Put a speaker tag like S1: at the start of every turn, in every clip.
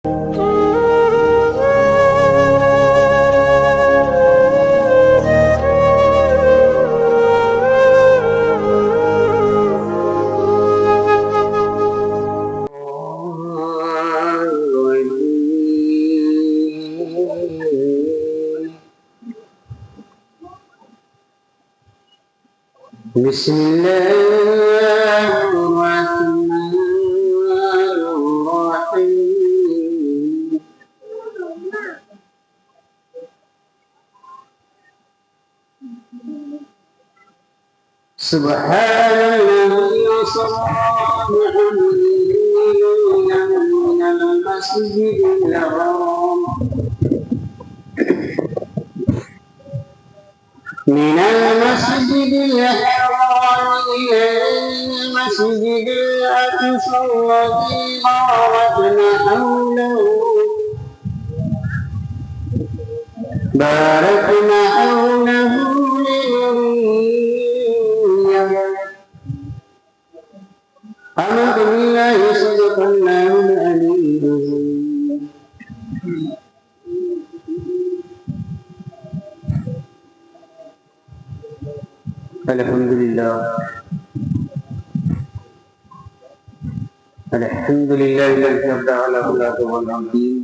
S1: بسم الله الرحمن الرحيم سبحان الذي أسرى بعبده من المسجد الحرام إلى المسجد الأقصى الذي باركنا حوله لنريه. آمنت بالله صدق الله العلي العظيم. الحمد لله الذي أبدع له الأدب والعظيم،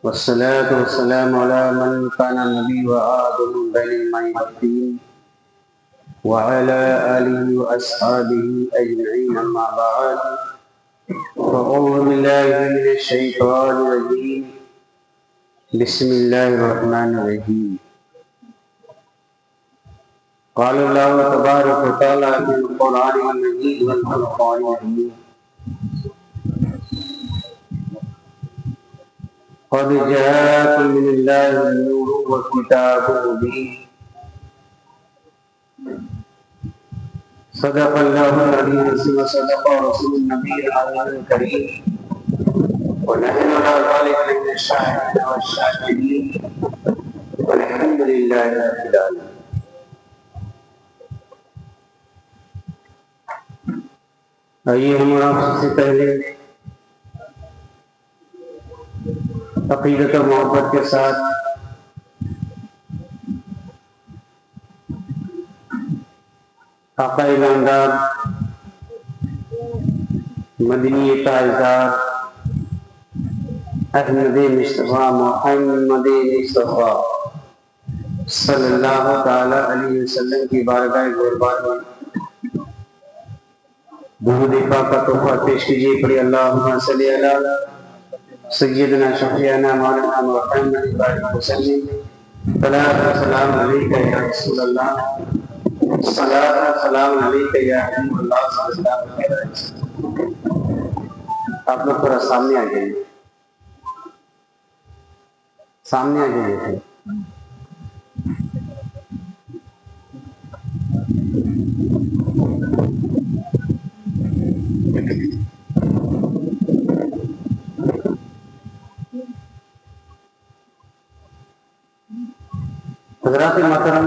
S1: والصلاة والسلام على من كان النبي وآدم بين الماء والطين وعلى آله وأصحابه أجمعين. أما بعد، فأعوذ بالله من الشيطان الرجيم. بسم الله الرحمن الرحيم. قال الله تبارك وتعالى في القرآن المجيد والفرقان الحميد: قد جاءكم من الله النور وكتاب مبين. صدق الله العظيم وصدق رسول النبي الكريم، ونحن على ذلك من الشاهدين والشاكرين، والحمد لله رب العالمين. آئیے ہم آپ سے پہلے عقیدت و محبت کے ساتھ آقا نامدار مدنی تاجدار احمد مصطفیٰ محمد مصطفیٰ صلی اللہ تعالی علیہ وسلم کی بارگاہ قربان میں درود پاک کا تحفہ پیش کیجیے. پڑھی اللہم صلی علی سیدنا شفیعنا مولانا محمد بارک وسلم. صلاۃ و سلام علیک یا رسول اللہ، صلاۃ و سلام علیک یا حبیب اللہ صلی اللہ علیہ وسلم. آپ لوگ تھوڑا سامنے آ جائیے، سامنے آ جائیے تھے. حضرات محترم،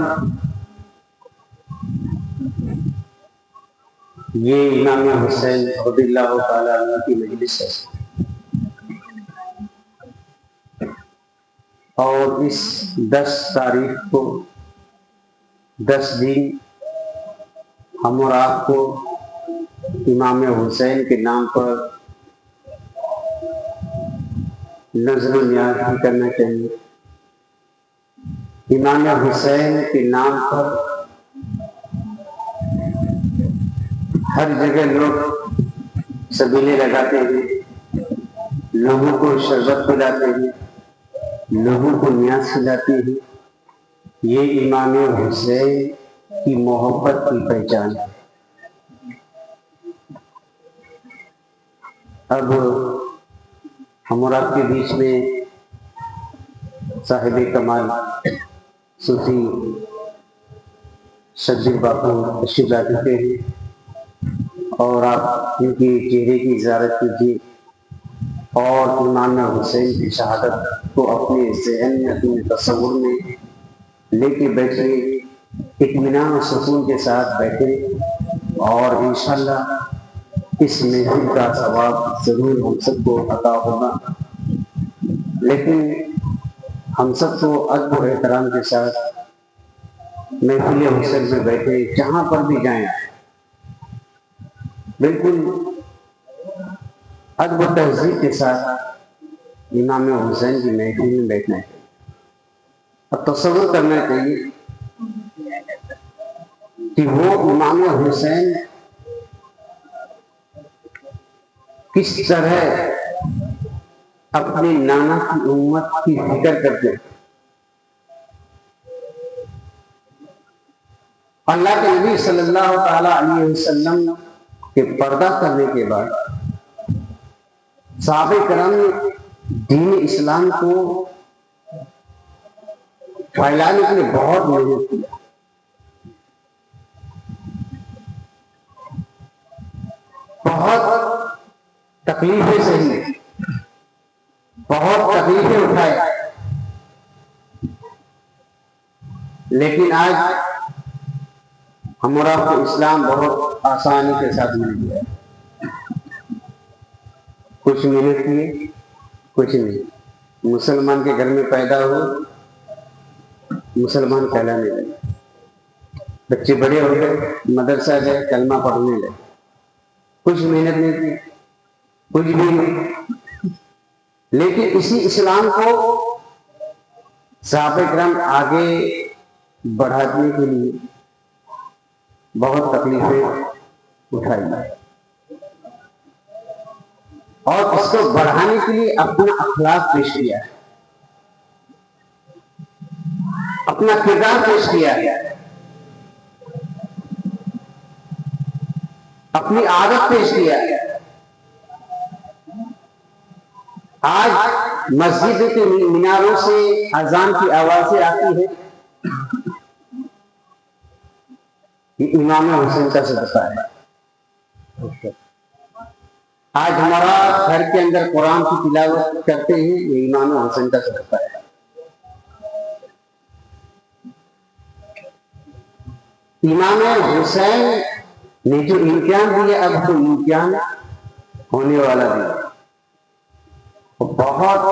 S1: یہ امام حسین رضی اللہ تعالیٰ عنہ کی مجلس ہے، اور اس 10 تاریخ کو 10 دن ہم اور آپ کو امام حسین کے نام پر نظر و نیاز بھی کرنا چاہیے. امام حسین کے نام پر ہر جگہ لوگ سبیلے لگاتے ہیں، لوگوں کو شربت پلاتے ہیں، لوگوں کو نیاز کھلاتے ہیں. یہ امام حسین کی محبت کی پہچان ہے. اب ہم اور آپ کے بیچ میں صاحب کمال صوفی شبیر باپو تشریف لا چکے ہیں، اور آپ ان کے چہرے کی زیارت کیجیے اور امام حسین کی شہادت کو اپنے ذہن میں، اپنے تصور میں لے کے بیٹھے، اطمینان و سکون کے ساتھ بیٹھے، اور انشاءاللہ اس محفل کا ثواب ضرور ہم سب کو عطا ہوگا، لیکن ہم سب کو ادب و احترام کے ساتھ محفل حسین میں بیٹھے جہاں پر بھی جائیں بالکل ادب و تہذیب کے ساتھ امام حسین کی محفل میں بیٹھنا چاہیے اور تصور کرنا چاہیے کہ وہ امام حسین کس طرح اپنے نانا کی امت کی فکر کرتے ہیں۔ اللہ کے نبی صلی اللہ تعالی علیہ وسلم کے پردہ کرنے کے بعد صحابہ کرام نے دین اسلام کو پھیلانے کے لیے بہت محنت کی، بہت تکلیفیں سہی، بہت تکلیفیں اٹھائے، لیکن آج ہم اور آپ کو اسلام بہت آسانی کے ساتھ مل گیا ہے۔ کچھ محنت کیے، کچھ نہیں، مسلمان کے گھر میں پیدا ہو مسلمان کہلانے لگے، بچے بڑے ہو گئے، مدرسہ گئے، کلمہ پڑھنے لگے، کچھ محنت نہیں کی، کچھ بھی نہیں، لیکن اسی اسلام کو صحابہ کرام آگے بڑھانے کے لیے بہت تکلیفیں اٹھائی اور اس کو بڑھانے کے لیے اپنا اخلاق پیش کیا ہے، اپنا کردار پیش کیا ہے، اپنی عادت پیش کیا ہے۔ آج مسجد کے میناروں سے اذان کی آوازیں آتی ہے، یہ امام حسین کا صدقہ ہے۔ آج ہمارا گھر کے اندر قرآن کی تلاوت کرتے ہیں، یہ امام حسین کا صدقہ ہے۔ امام حسین نے جو امتحان دیا، اب تو امتحان ہونے والا بھی بہت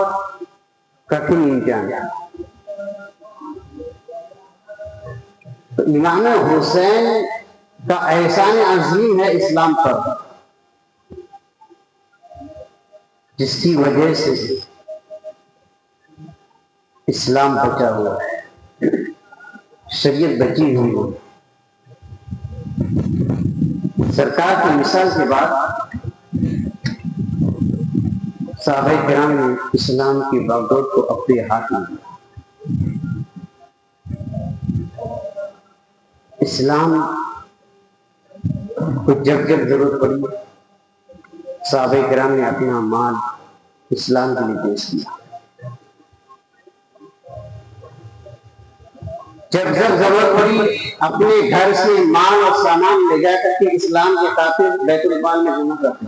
S1: کٹھن امتحان ہے۔ تو امام حسین کا احسان عظیم ہے اسلام پر، جس کی وجہ سے اسلام بچا ہوا ہے، شریعت بچی ہوئی ہے۔ سرکار کی مثال کے بعد صحابہ کرام نے اسلام کی باغڈور کو اپنے ہاتھ میں لیا۔ اسلام کو جب جب ضرورت پڑی صحابہ کرام نے اپنا مال اسلام کے لیے پیش کیا، جب جب ضرورت پڑی اپنے گھر سے مال اور سامان لے جا کر کے اسلام کے خاطر بیت المال میں جمع کرتے۔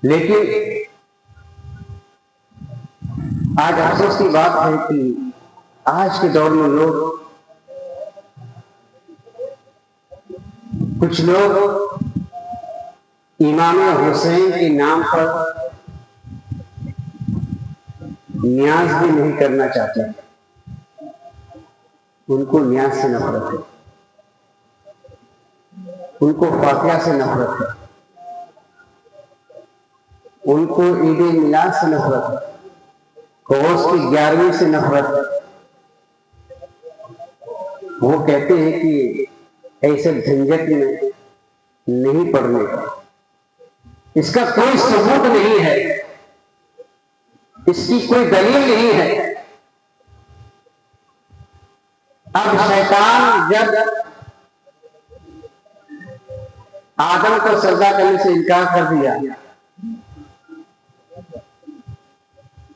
S1: لیکن آج افسوس کی بات ہے کہ آج کے دور میں کچھ لوگ امام حسین کے نام پر نیاز بھی نہیں کرنا چاہتے، ان کو نیاز سے نفرت ہے، ان کو فاتحہ سے نفرت ہے، ان کو عید میلاد سے نفرت ہے، کوس کی 11ویں سے نفرت ہے۔ وہ کہتے ہیں کہ ایسے جھنجٹ میں نہیں پڑھنے کا، اس کا کوئی ثبوت نہیں ہے، اس کی کوئی دلیل نہیں ہے۔ اب شیطان جب آدم کو سجدہ کرنے سے انکار کر دیا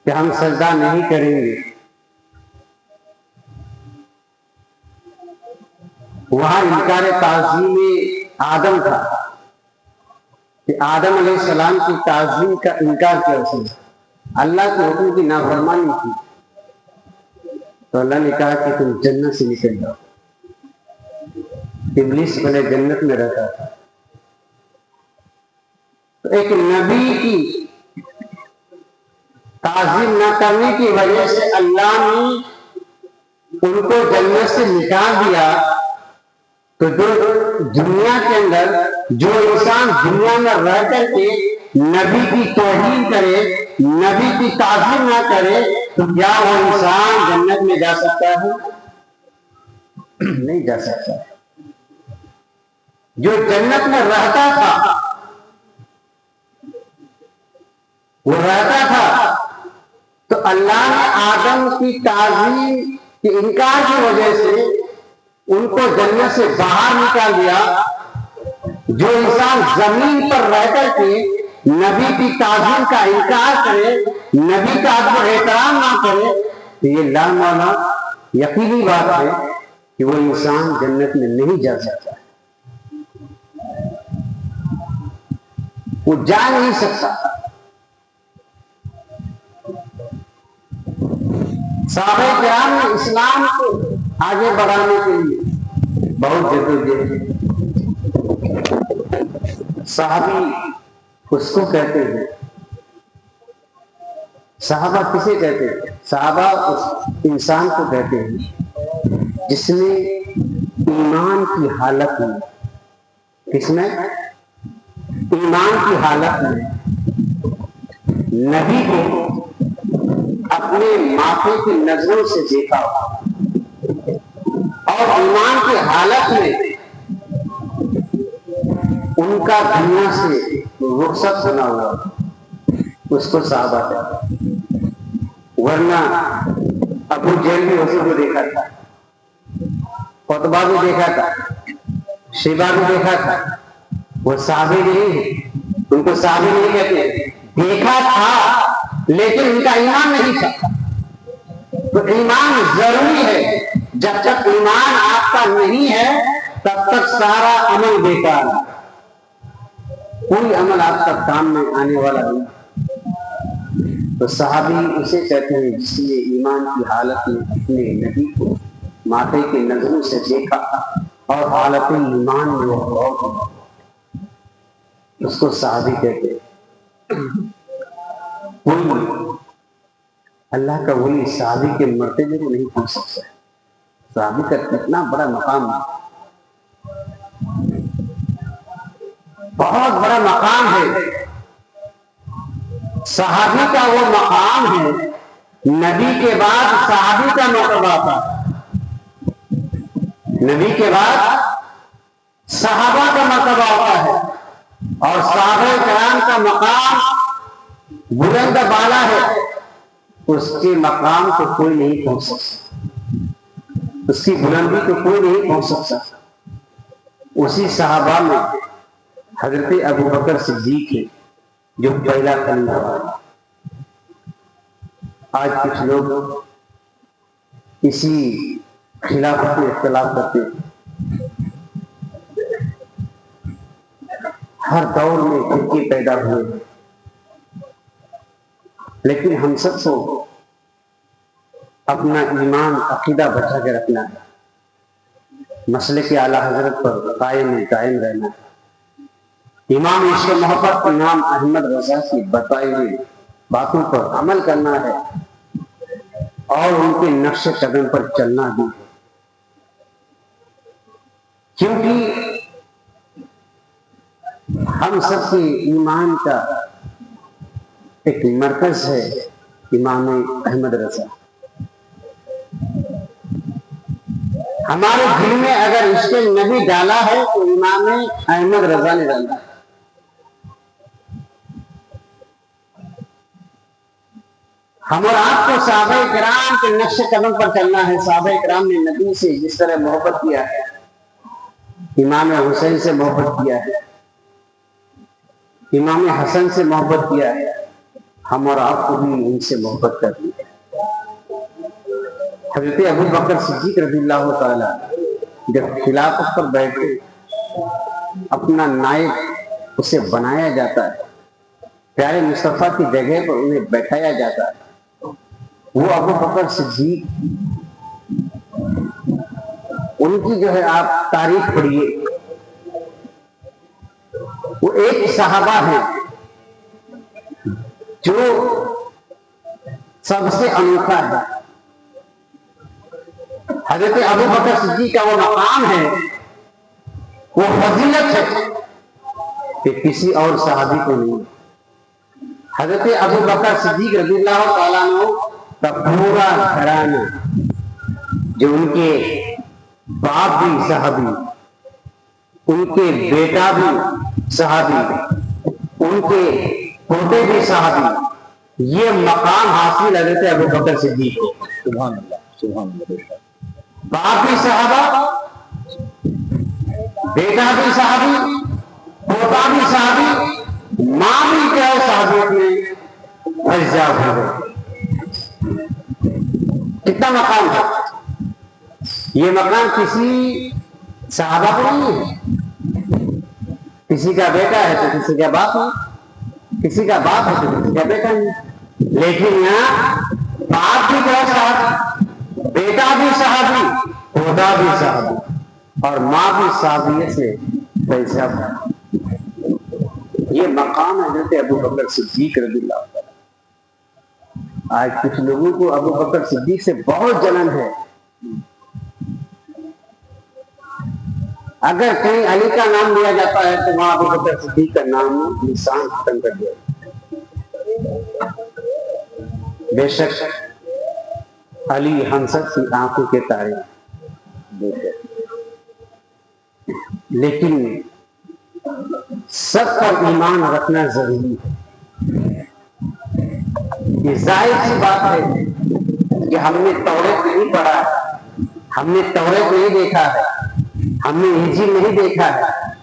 S1: کہ ہم سجدہ نہیں کریں گے، وہاں انکار تعظیم آدم تھا کہ آدم علیہ السلام کی تعظیم کا انکار کیا اس نے، اللہ کے حکم کی نافرمانی کی، تو اللہ نے کہا کہ تم جنت سے نکل جاؤ۔ ابلیس پہلے جنت میں رہتا تھا، تو ایک نبی کی تعظیم نہ کرنے کی وجہ سے اللہ نے ان کو جنت سے نکال دیا۔ تو جو دنیا کے اندر جو انسان دنیا میں رہ کر کے نبی کی توہین کرے، نبی کی تعظیم نہ کرے، تو کیا وہ انسان جنت میں جا سکتا ہے؟ نہیں جا سکتا۔ جو جنت میں رہتا تھا وہ رہتا تھا، تو اللہ نے آدم کی تعظیم کے انکار کی وجہ سے ان کو جنت سے باہر نکال دیا۔ جو انسان زمین پر رہ کر کے نبی کی تعظیم کا انکار کرے، نبی کا ادب و احترام نہ کرے، تو یہ لا مولا یقینی بات ہے کہ وہ انسان جنت میں نہیں جا سکتا، وہ جا نہیں سکتا۔ صحابہ کرام نے اسلام کو آگے بڑھانے کے لیے بہت جدوجہد کی۔ صحابی اس کو کہتے ہیں، صحابہ کسے کہتے ہیں؟ صحابہ اس انسان کو کہتے ہیں جس نے ایمان کی حالت میں، کس میں؟ ایمان کی حالت میں نبی کو اپنے ماتھے کی نظروں سے دیکھا اور ایمان کی حالت میں ان کا دنیا سے رخصت ہونا ہوا، اس کو صحابہ کہتے ہیں۔ ورنہ ابو جہل بھی حضور کو دیکھا تھا، عتبہ بھی دیکھا تھا، شیبہ بھی دیکھا تھا، وہ صحابی نہیں ہے، ان کو صحابی نہیں کہتے۔ دیکھا تھا لیکن ان کا ایمان نہیں تھا۔ تو ایمان ضروری ہے، جب تک ایمان آپ کا نہیں ہے تب تک سارا عمل بیکار ہے، کوئی عمل آپ کا کام میں آنے والا نہیں۔ تو صحابی اسے کہتے ہیں جس نے ایمان کی حالت میں اپنے نبی کو ماتھے کی نظروں سے دیکھا اور حالت ایمان میں وہ غور ہوا، اس کو صحابی کہتے ہیں۔ کوئی اللہ کا ولی صحابی کے مرتبے کو نہیں پہنچ سکتا ہے۔ صحابی کا کتنا بڑا مقام ہے، بہت بڑا مقام ہے۔ صحابی کا وہ مقام ہے، نبی کے بعد صحابی کا مرتبہ آتا ہے، نبی کے بعد صحابہ کا مرتبہ ہوتا ہے، اور صحابہ کرام کا مقام بلند بالا ہے، اس کے مقام کو کوئی نہیں پہنچ سکتا، اس کی بلندی کو کوئی نہیں پہنچ سکتا۔ اسی صحابہ میں حضرت ابو بکر صدیق ہے جو پہلا خلیفہ ہے۔ آج کچھ لوگ اسی خلافت میں اختلاف کرتے ہیں، ہر دور میں فرقے پیدا ہوئے، لیکن ہم سب کو اپنا ایمان عقیدہ بچا کے رکھنا ہے، مسلک اعلیٰ حضرت پر قائم رہنا ہے۔ امام عشق محبت امام احمد رضا کی بتائی ہوئی باتوں پر عمل کرنا ہے اور ان کے نقش قدم پر چلنا بھی ہے، کیونکہ ہم سب کے ایمان کا ایک مرکز ہے امام احمد رضا۔ ہمارے دل میں اگر عشق نبی ڈالا ہے تو امام احمد رضا نے ڈالا ہے۔ ہم اور آپ کو صحابہ کرام کے نقش قدم پر چلنا ہے۔ صحابہ کرام نے نبی سے جس طرح محبت کیا ہے، امام حسین سے محبت کیا ہے، امام حسن سے محبت کیا ہے، ہم اور آپ کو بھی ان سے محبت کرنی ہے۔ حضرت ابو بکر صدیق رضی اللہ تعالی جب خلافت پر بیٹھے، اپنا نائب اسے بنایا جاتا ہے، پیارے مصطفیٰ کی جگہ پر انہیں بیٹھایا جاتا ہے، وہ ابو بکر صدیق ان کی جو ہے آپ تاریخ پڑھیے. وہ ایک صحابہ ہیں جو سب سے انوکھا ہے. حضرت ابو بکر صدیق کا وہ مقام ہے، وہ فضیلت ہے کہ کسی اور صحابی کو نہیں. حضرت ابو بکر صدیق رضی اللہ تعالیٰ عنہ کا پورا گھرانہ، جو ان کے باپ بھی صحابی، ان کے بیٹا بھی صحابی، ان کے پوتے بھی صحابی، یہ مقام حاصل حضرت ابو بکر صدیق کو. سبحان اللہ، سبحان اللہ. باپ بھی صحابہ، بیٹا بھی صحابی، پوتا بھی صحابی، ماں بھی کیا صحابیت میں فیضیاب ہو گئے. کتنا مقام ہے یہ! مقام کسی صحابہ کو نہیں ہے. کسی کا بیٹا ہے تو کسی کا باپ ہے، کسی کا باپ ہے تو کسی کا بیٹا نہیں. لیکن یہاں باپ بھی کیا صحابی، بیٹا بھی صحابی، پوتا بھی صحابی، اور ماں بھی صحابیت سے فیضیاب ہے. یہ مقام حضرت ابو بکر صدیق رضی اللہ عنہ. آج کچھ لوگوں کو ابو بکر صدیق سے بہت جلن ہے. اگر کہیں علی کا نام لیا جاتا ہے تو وہاں ابو بکر صدیق کا نام انسان ختم کر دیا. بے شک علی ہم سب کی آنکھوں کے تارے، لیکن سب پر ایمان رکھنا ضروری ہے. یہ ظاہر سی بات ہے کہ ہم نے توریت نہیں پڑھا ہے، ہم نے توریت نہیں دیکھا ہے، ہم نے انجیل نہیں دیکھا ہے،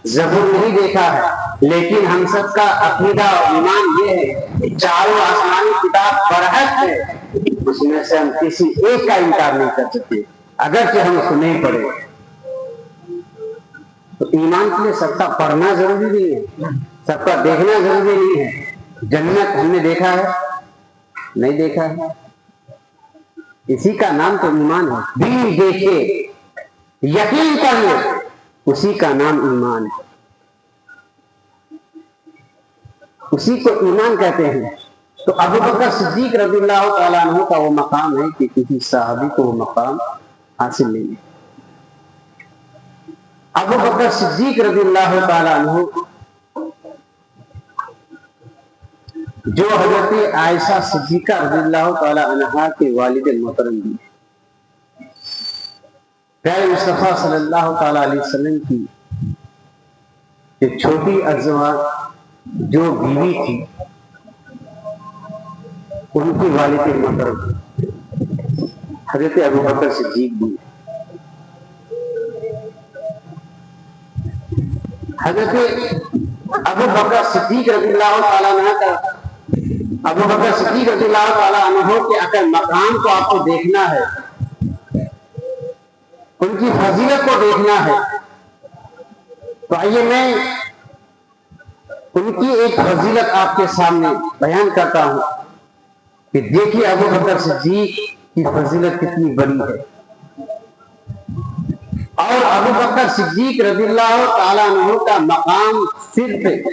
S1: زبور نہیں دیکھا ہے، لیکن ہم سب کا عقیدہ اور ایمان یہ ہے کہ چاروں آسمانی کتاب برحق ہے، اس میں سے ہم کسی ایک کا انکار نہیں کر سکتے اگرچہ ہم اس کو نہیں پڑھے. تو ایمان کے لیے سب کا پڑھنا ضروری نہیں ہے، سب کا دیکھنا ضروری نہیں ہے. جنت ہم نے دیکھا ہے؟ نہیں دیکھا ہے. اسی کا نام تو ایمان ہے. بھی دیکھے یقین کر لے، اسی کا نام ایمان ہے، اسی کو ایمان کہتے ہیں. تو ابو بکر صدیق رضی اللہ تعالیٰ عنہ کا وہ مقام ہے کہ کسی صحابی کو وہ مقام حاصل نہیں ہے. ابو بکر صدیق رضی اللہ تعالیٰ عنہ جو حضرت عائشہ صدیقہ رضی اللہ تعالیٰ عنہا کے والد محترم بھی، پیارے مصطفیٰ صلی اللہ تعالیٰ علیہ وسلم کی ایک چھوٹی ازواج جو بیوی تھی، ان کی والد محترم حضرت ابو بکر صدیق بھی. حضرت ابو بکر صدیق رضی اللہ تعالیٰ عنہ کا، ابو بکر صدیق رضی اللہ تعالیٰ عنہ کے اگر مقام کو آپ کو دیکھنا ہے، ان کی فضیلت کو دیکھنا ہے، تو آئیے میں ان کی ایک فضیلت آپ کے سامنے بیان کرتا ہوں کہ دیکھیے ابو بکر صدیق کی فضیلت کتنی بڑی ہے. اور ابو بکر صدیق رضی اللہ تعالیٰ عنہ کا مقام صرف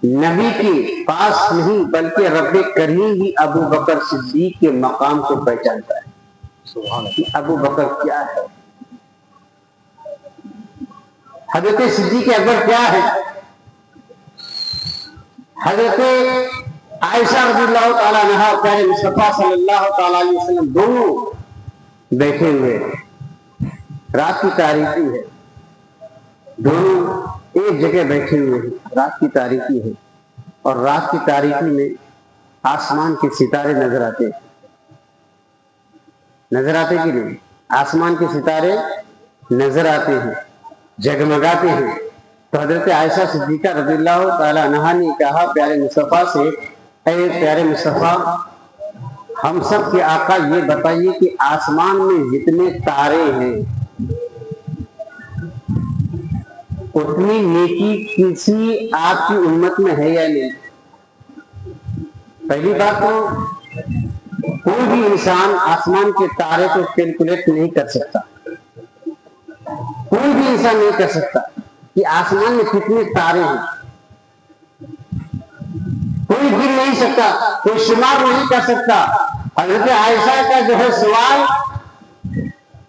S1: نبی کے پاس نہیں بلکہ رب کریم ہی ابو بکر صدیق کے مقام کو پہچانتا ہے. ابو بکر کیا ہے، حضرت صدیق اکبر کیا ہے. حضرت عائشہ رضی اللہ تعالیٰ عنہا، پیارے مصطفیٰ صلی اللہ تعالیٰ علیہ وسلم دونوں بیٹھے ہوئے، رات کی تاریکی ہے، دونوں ایک جگہ بیٹھے ہوئے ہیں، رات کی تاریکی ہے، اور رات کی تاریکی میں آسمان کے ستارے نظر آتے ہیں. نظر آتے کہ نہیں؟ آسمان کے ستارے نظر آتے ہیں، جگمگاتے ہیں. تو حضرت عائشہ صدیقہ رضی اللہ تعالی عنہا نے کہا پیارے مصطفیٰ سے، اے پیارے مصطفیٰ، ہم سب کے آقا یہ بتائیے کہ آسمان میں جتنے تارے ہیں اتنی نیکی کسی آپ کی امت میں ہے یا نہیں؟ پہلی بات تو کوئی بھی انسان آسمان کے تارے کو کیلکولیٹ نہیں کر سکتا، کوئی بھی انسان نہیں کر سکتا کہ آسمان میں کتنے تارے ہیں، کوئی گر نہیں سکتا، کوئی شمار نہیں کر سکتا۔ حضرت عائشہ کا جو ہے سوال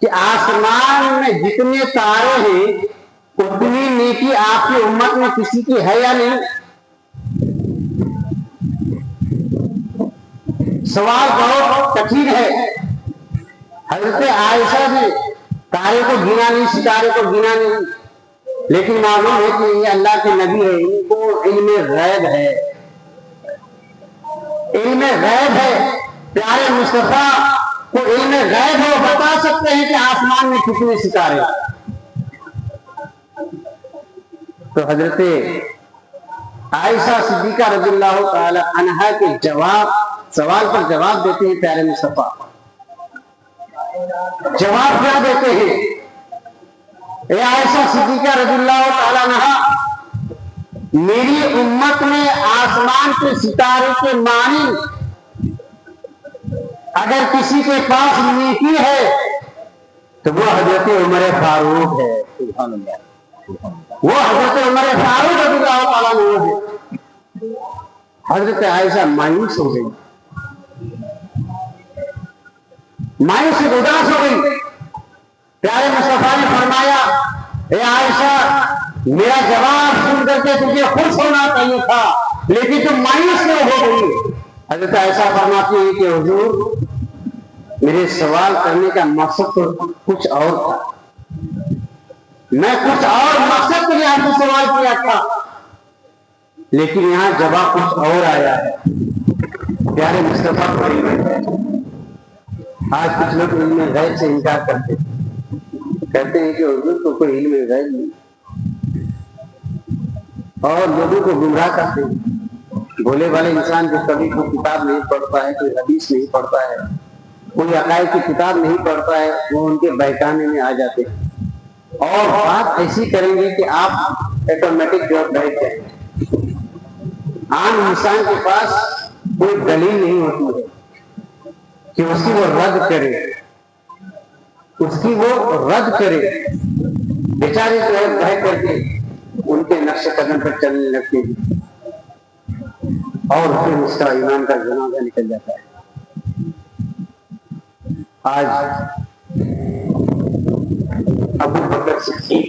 S1: کہ آسمان میں جتنے تارے ہیں اتنی نیکی آپ کی امت میں کسی کی ہے یا نہیں؟ سوال بہت کٹھن ہے۔ حضرت عائشہ نے تارے کو گنا نہیں، ستارے کو گنا نہیں، لیکن معلوم ہے کہ یہ اللہ کے نبی ہے، ان کو علم غیب ہے، علم غیب ہے۔ پیارے مصطفیٰ کو علم غیب ہے، وہ بتا سکتے ہیں کہ آسمان میں کتنے ستارے۔ تو حضرت عائشہ صدیقہ رضی اللہ تعالی عنہا کے سوال پر جواب دیتے ہیں پیارے مصطفیٰ۔ جواب کیا دیتے ہیں؟ اے عائشہ صدیقہ رضی اللہ تعالی عنہا، میری امت میں آسمان کے ستارے کے معنی اگر کسی کے پاس نیکی ہے تو وہ حضرت عمر فاروق ہے، سبحان اللہ، وہ حضرت عمر فاروق رضی اللہ تعالیٰ عنہ ہے۔ حضرت عائشہ مایوس ہو گئی، مایوس اداس ہو گئی۔ پیارے مصطفیٰ نے فرمایا، اے عائشہ میرا جواب سن کر کے تجھے خوش ہونا چاہیے تھا، لیکن تم مایوس کیوں ہو گئی؟ حضرت عائشہ فرماتی ہے کہ حضور میرے سوال کرنے کا مقصد تو کچھ اور تھا، میں کچھ اور مقصد کے لیے آپ سے سوال کیا تھا، لیکن یہاں جواب کچھ اور آیا ہے۔ پیارے مصطفیٰ کو علم ہے۔ آج کچھ لوگ علم غیب سے انکار کرتے کہتے ہیں کہ حضور کو کوئی علم غیب نہیں، اور لوگوں کو گمراہ کرتے ہیں۔ بھولے والے انسان جو کبھی کوئی کتاب نہیں پڑھتا ہے، کوئی حدیث نہیں پڑھتا ہے، کوئی عقائد کی کتاب نہیں پڑھتا ہے، وہ ان کے بہکانے میں آ جاتے ہیں اور بات ایسی کریں گے کہ آپ آٹومیٹک جو بیٹھ جائیں گے۔ عام انسان کے پاس کوئی دلیل نہیں ہوتی ہے کہ اس کی وہ رد کرے، اس کی وہ رد کرے۔ بیچارے جو ہے بہ کر کے ان کے نقش قدم پر چلنے لگتے ہیں اور پھر اس کا ایمان کا جنازہ نکل جاتا ہے۔ آج ابو بکر صدیق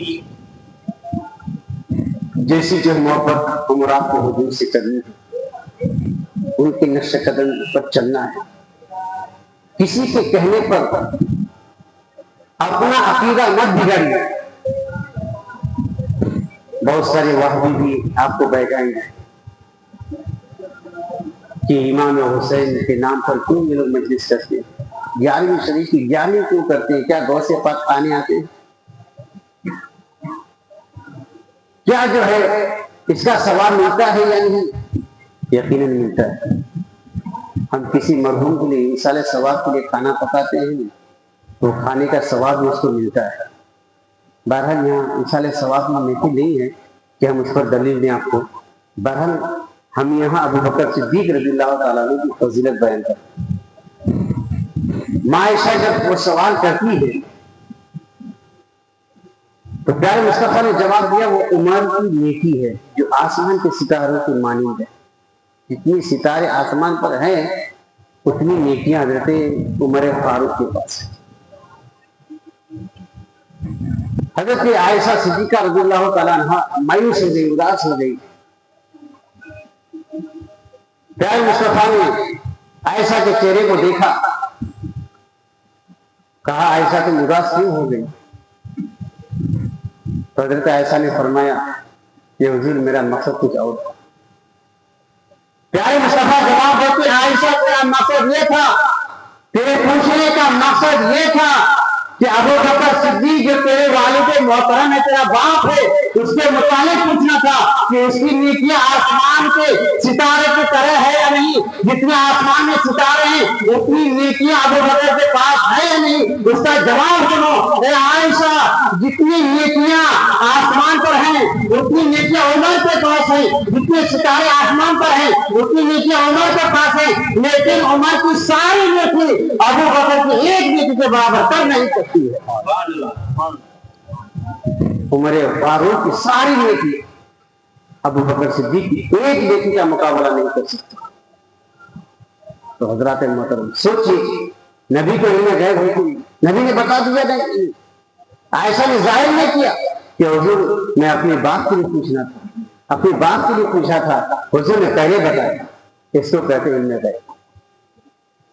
S1: جیسی جو محبت عمرہ کو حضور سے کرنی ہے، ان کے نقش قدم پر چلنا ہے۔ کسی کے کہنے پر اپنا عقیدہ مت بگاڑیے۔ بہت سارے وہابی بھی آپ کو بہکائیں گے کہ امام حسین کے نام پر کیوں یہ لوگ مجلس کرتے ہیں، 11ویں شریف کی 11ویں کیوں کرتے ہیں؟ کیا غوث پاک آنے آتے ہیں؟ کیا جو ہے اس کا ثواب ملتا ہے یا نہیں؟ یقیناً ملتا ہے۔ ہم کسی مرحوم کے لیے ایصال ثواب کے لیے کھانا پکاتے ہیں تو کھانے کا ثواب بھی اس کو ملتا ہے۔ بہرحال یہاں ایصال ثواب میں نیکی نہیں ہے کہ ہم اس پر دلیل دیں آپ کو۔ بہرحال ہم یہاں ابو بکر صدیق رضی اللہ تعالیٰ عنہ کی فضیلت بیان کرتے ہیں۔ ماں عائشہ جب وہ سوال کرتی ہے تو پیارے مصطفیٰ نے جواب دیا، وہ عمر کی نیکی ہے جو آسمان کے ستاروں کی مانند ہے۔ جتنی ستارے آسمان پر ہیں اتنی نیکیاں حضرت عمر فاروق کے پاس ہیں۔ حضرت عائشہ صدیقہ رضی اللہ تعالیٰ عنہ مایوس ہو گئی، اداس ہو گئی۔ پیارے مصطفیٰ نے عائشہ کے چہرے کو دیکھا، کہا عائشہ تم اداس کیوں ہو گئی؟ تو حضرت عائشہ نے فرمایا کہ حضور میرا مقصد کچھ اور تھا۔ پیارے مصطفیٰ جواب دیتے عائشہ تیرا مقصد یہ تھا، تیرے پوچھنے کا مقصد یہ تھا کہ ابو بکر صدیق جو تیرے والد محترم ہے، تیرا باپ ہے، اس کے متعلق پوچھنا تھا کہ اس کی نیکیاں آسمان کے ستارے کی طرح ہے یا نہیں؟ جتنے آسمان میں ستارے ہیں اتنی نیکیاں ابو بکر کے پاس ہے یا نہیں؟ اس کا جواب سنو۔ اے عائشہ جتنی نیکیاں آسمان پر ہیں اتنی نیکیاں عمر کے پاس
S2: تھے، جتنے ستارے آسمان پر ہیں اتنی نیکیاں عمر کے پاس ہیں، لیکن عمر کی ساری نیکی ابو بکر کی ایک نیکی کے برابر کر نہیں سکتی ہے۔ عمر فاروق کی ساری نیکی ابو بکر صدیق کی ایک نیکی کا مقابلہ نہیں کر سکتی۔ تو حضرات محترم سوچیے، نبی کو علم غیب ہوئی تھی، نبی نے بتا دیا نہیں، عائشہ نے ظاہر نہیں کیا کہ حضور میں اپنی بات کے لیے پوچھنا تھا، اپنی بات کے لیے پوچھا تھا، حضور نے پہلے بتایا۔ اس کو کہتے علم غیب۔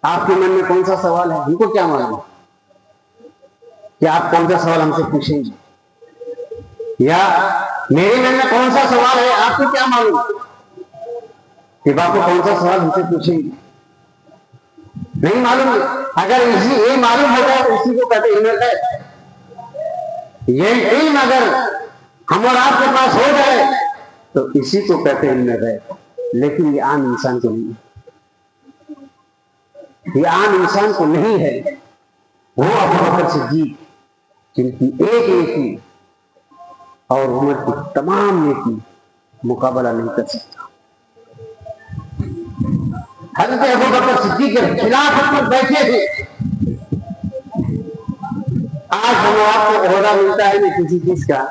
S2: آپ کے من میں کون سا سوال ہے، ہم کو کیا معلوم کہ آپ کون سا سوال ہم سے پوچھیں گے، یا میرے من میں کون سا سوال ہے، آپ کو کیا معلوم کہ آپ کو کون سا سوال ہم سے پوچھیں گے، نہیں معلوم۔ اگر یہ معلوم ہو جائے تو اسی کو کہتے علم غیب۔ یہ علم اگر ہم اور آپ کے پاس ہو جائے تو اسی کو کہتے علم غیب۔ لیکن یہ عام انسان کو نہیں ہے، یہ عام انسان کو نہیں ہے۔ وہ ابو بکر صدیق جن کی ایک نیکی اور عمر کی تمام نیکی مقابلہ نہیں کر سکتا۔ حضرت ابو بکر صدیق کے خلافت میں بیٹھے تھے۔ آج ہم آپ کو عہدہ ملتا ہے کسی چیز کا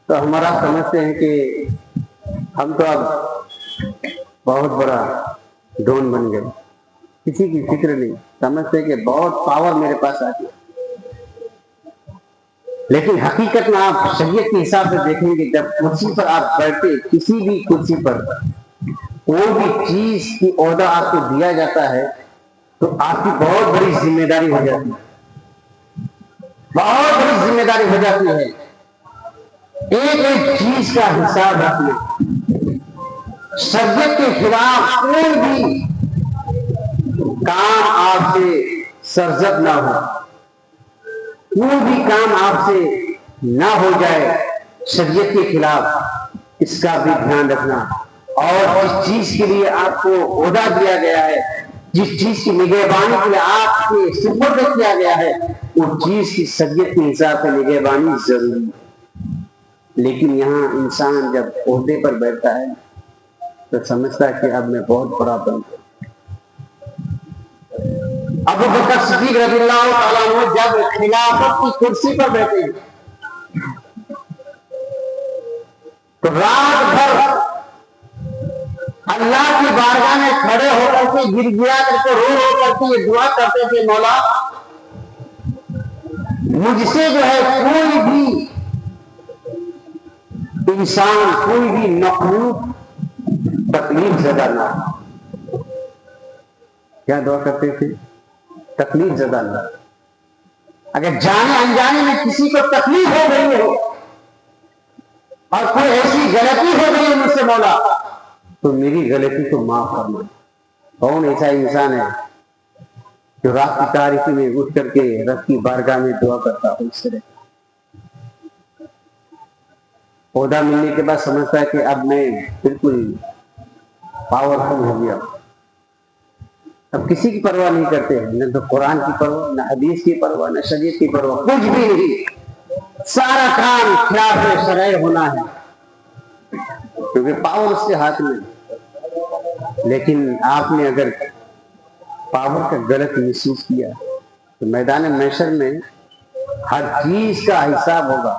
S2: تو ہمارا سمجھتے ہیں کہ ہم تو اب بہت بڑا ڈون بن گئے، کسی کی فکر نہیں، سمجھتے کہ بہت پاور میرے پاس آ گیا۔ لیکن حقیقت میں آپ شریعت کے حساب سے دیکھیں گے، جب کرسی پر آپ بیٹھتے، کسی بھی کرسی پر کوئی بھی چیز کی عہدہ آپ کو دیا جاتا ہے تو آپ کی بہت بڑی ذمہ داری ہو جاتی ہے، بہت بڑی ذمہ داری ہو جاتی ہے۔ ایک ایک چیز کا حساب رکھنا، شریعت کے خلاف کوئی بھی کام آپ سے سرزد نہ ہو، کوئی بھی کام آپ سے نہ ہو جائے شریعت کے خلاف، اس کا بھی دھیان رکھنا۔ اور جس چیز کے لیے آپ کو عہدہ دیا گیا ہے، جس چیز کی نگہبانی کے لیے آپ کے سپرد کیا گیا ہے، وہ چیز کی شریعت کے حساب سے نگہبانی ضروری ہے۔ لیکن یہاں انسان جب عہدے پر بیٹھتا ہے تو سمجھتا ہے کہ اب میں بہت بڑا بن گیا۔ ابو بکر صدیق رضی اللہ تعالیٰ عنہ جب خلافت کی کرسی پر بیٹھے تو رات بھر اللہ کی بارگاہ میں کھڑے ہو کر کے گر گرا کر کے رو رو کر کے یہ دعا کرتے تھے، مولا مجھ سے جو ہے کوئی بھی انسان، کوئی بھی مخلوق تکلیف زدہ نہ ہو۔ کیا دعا کرتے تھے؟ تکلیف زدہ نہ ہو۔ اگر جانے انجانے میں کسی کو تکلیف ہو گئی ہو اور کوئی ایسی غلطی ہو گئی ہے مجھ سے مولا تو میری غلطی کو معاف کرنا۔ کون ایسا انسان ہے جو رات کی تاریکی میں اٹھ کر کے رب کی بارگاہ میں دعا کرتا ہو اس طرح؟ عہدہ ملنے کے بعد سمجھتا ہے کہ اب میں بالکل پاورفل ہو گیا، اب کسی کی پرواہ نہیں کرتے ہیں، نہ تو قرآن کی پرواہ، نہ حدیث کی پرواہ، نہ شریعت کی پرواہ، کچھ بھی نہیں۔ سارا کام خلاف شرع ہونا ہے کیونکہ پاور اس کے ہاتھ میں۔ لیکن آپ نے اگر پاور کا غلط محسوس کیا تو میدان محشر میں ہر چیز کا حساب ہوگا۔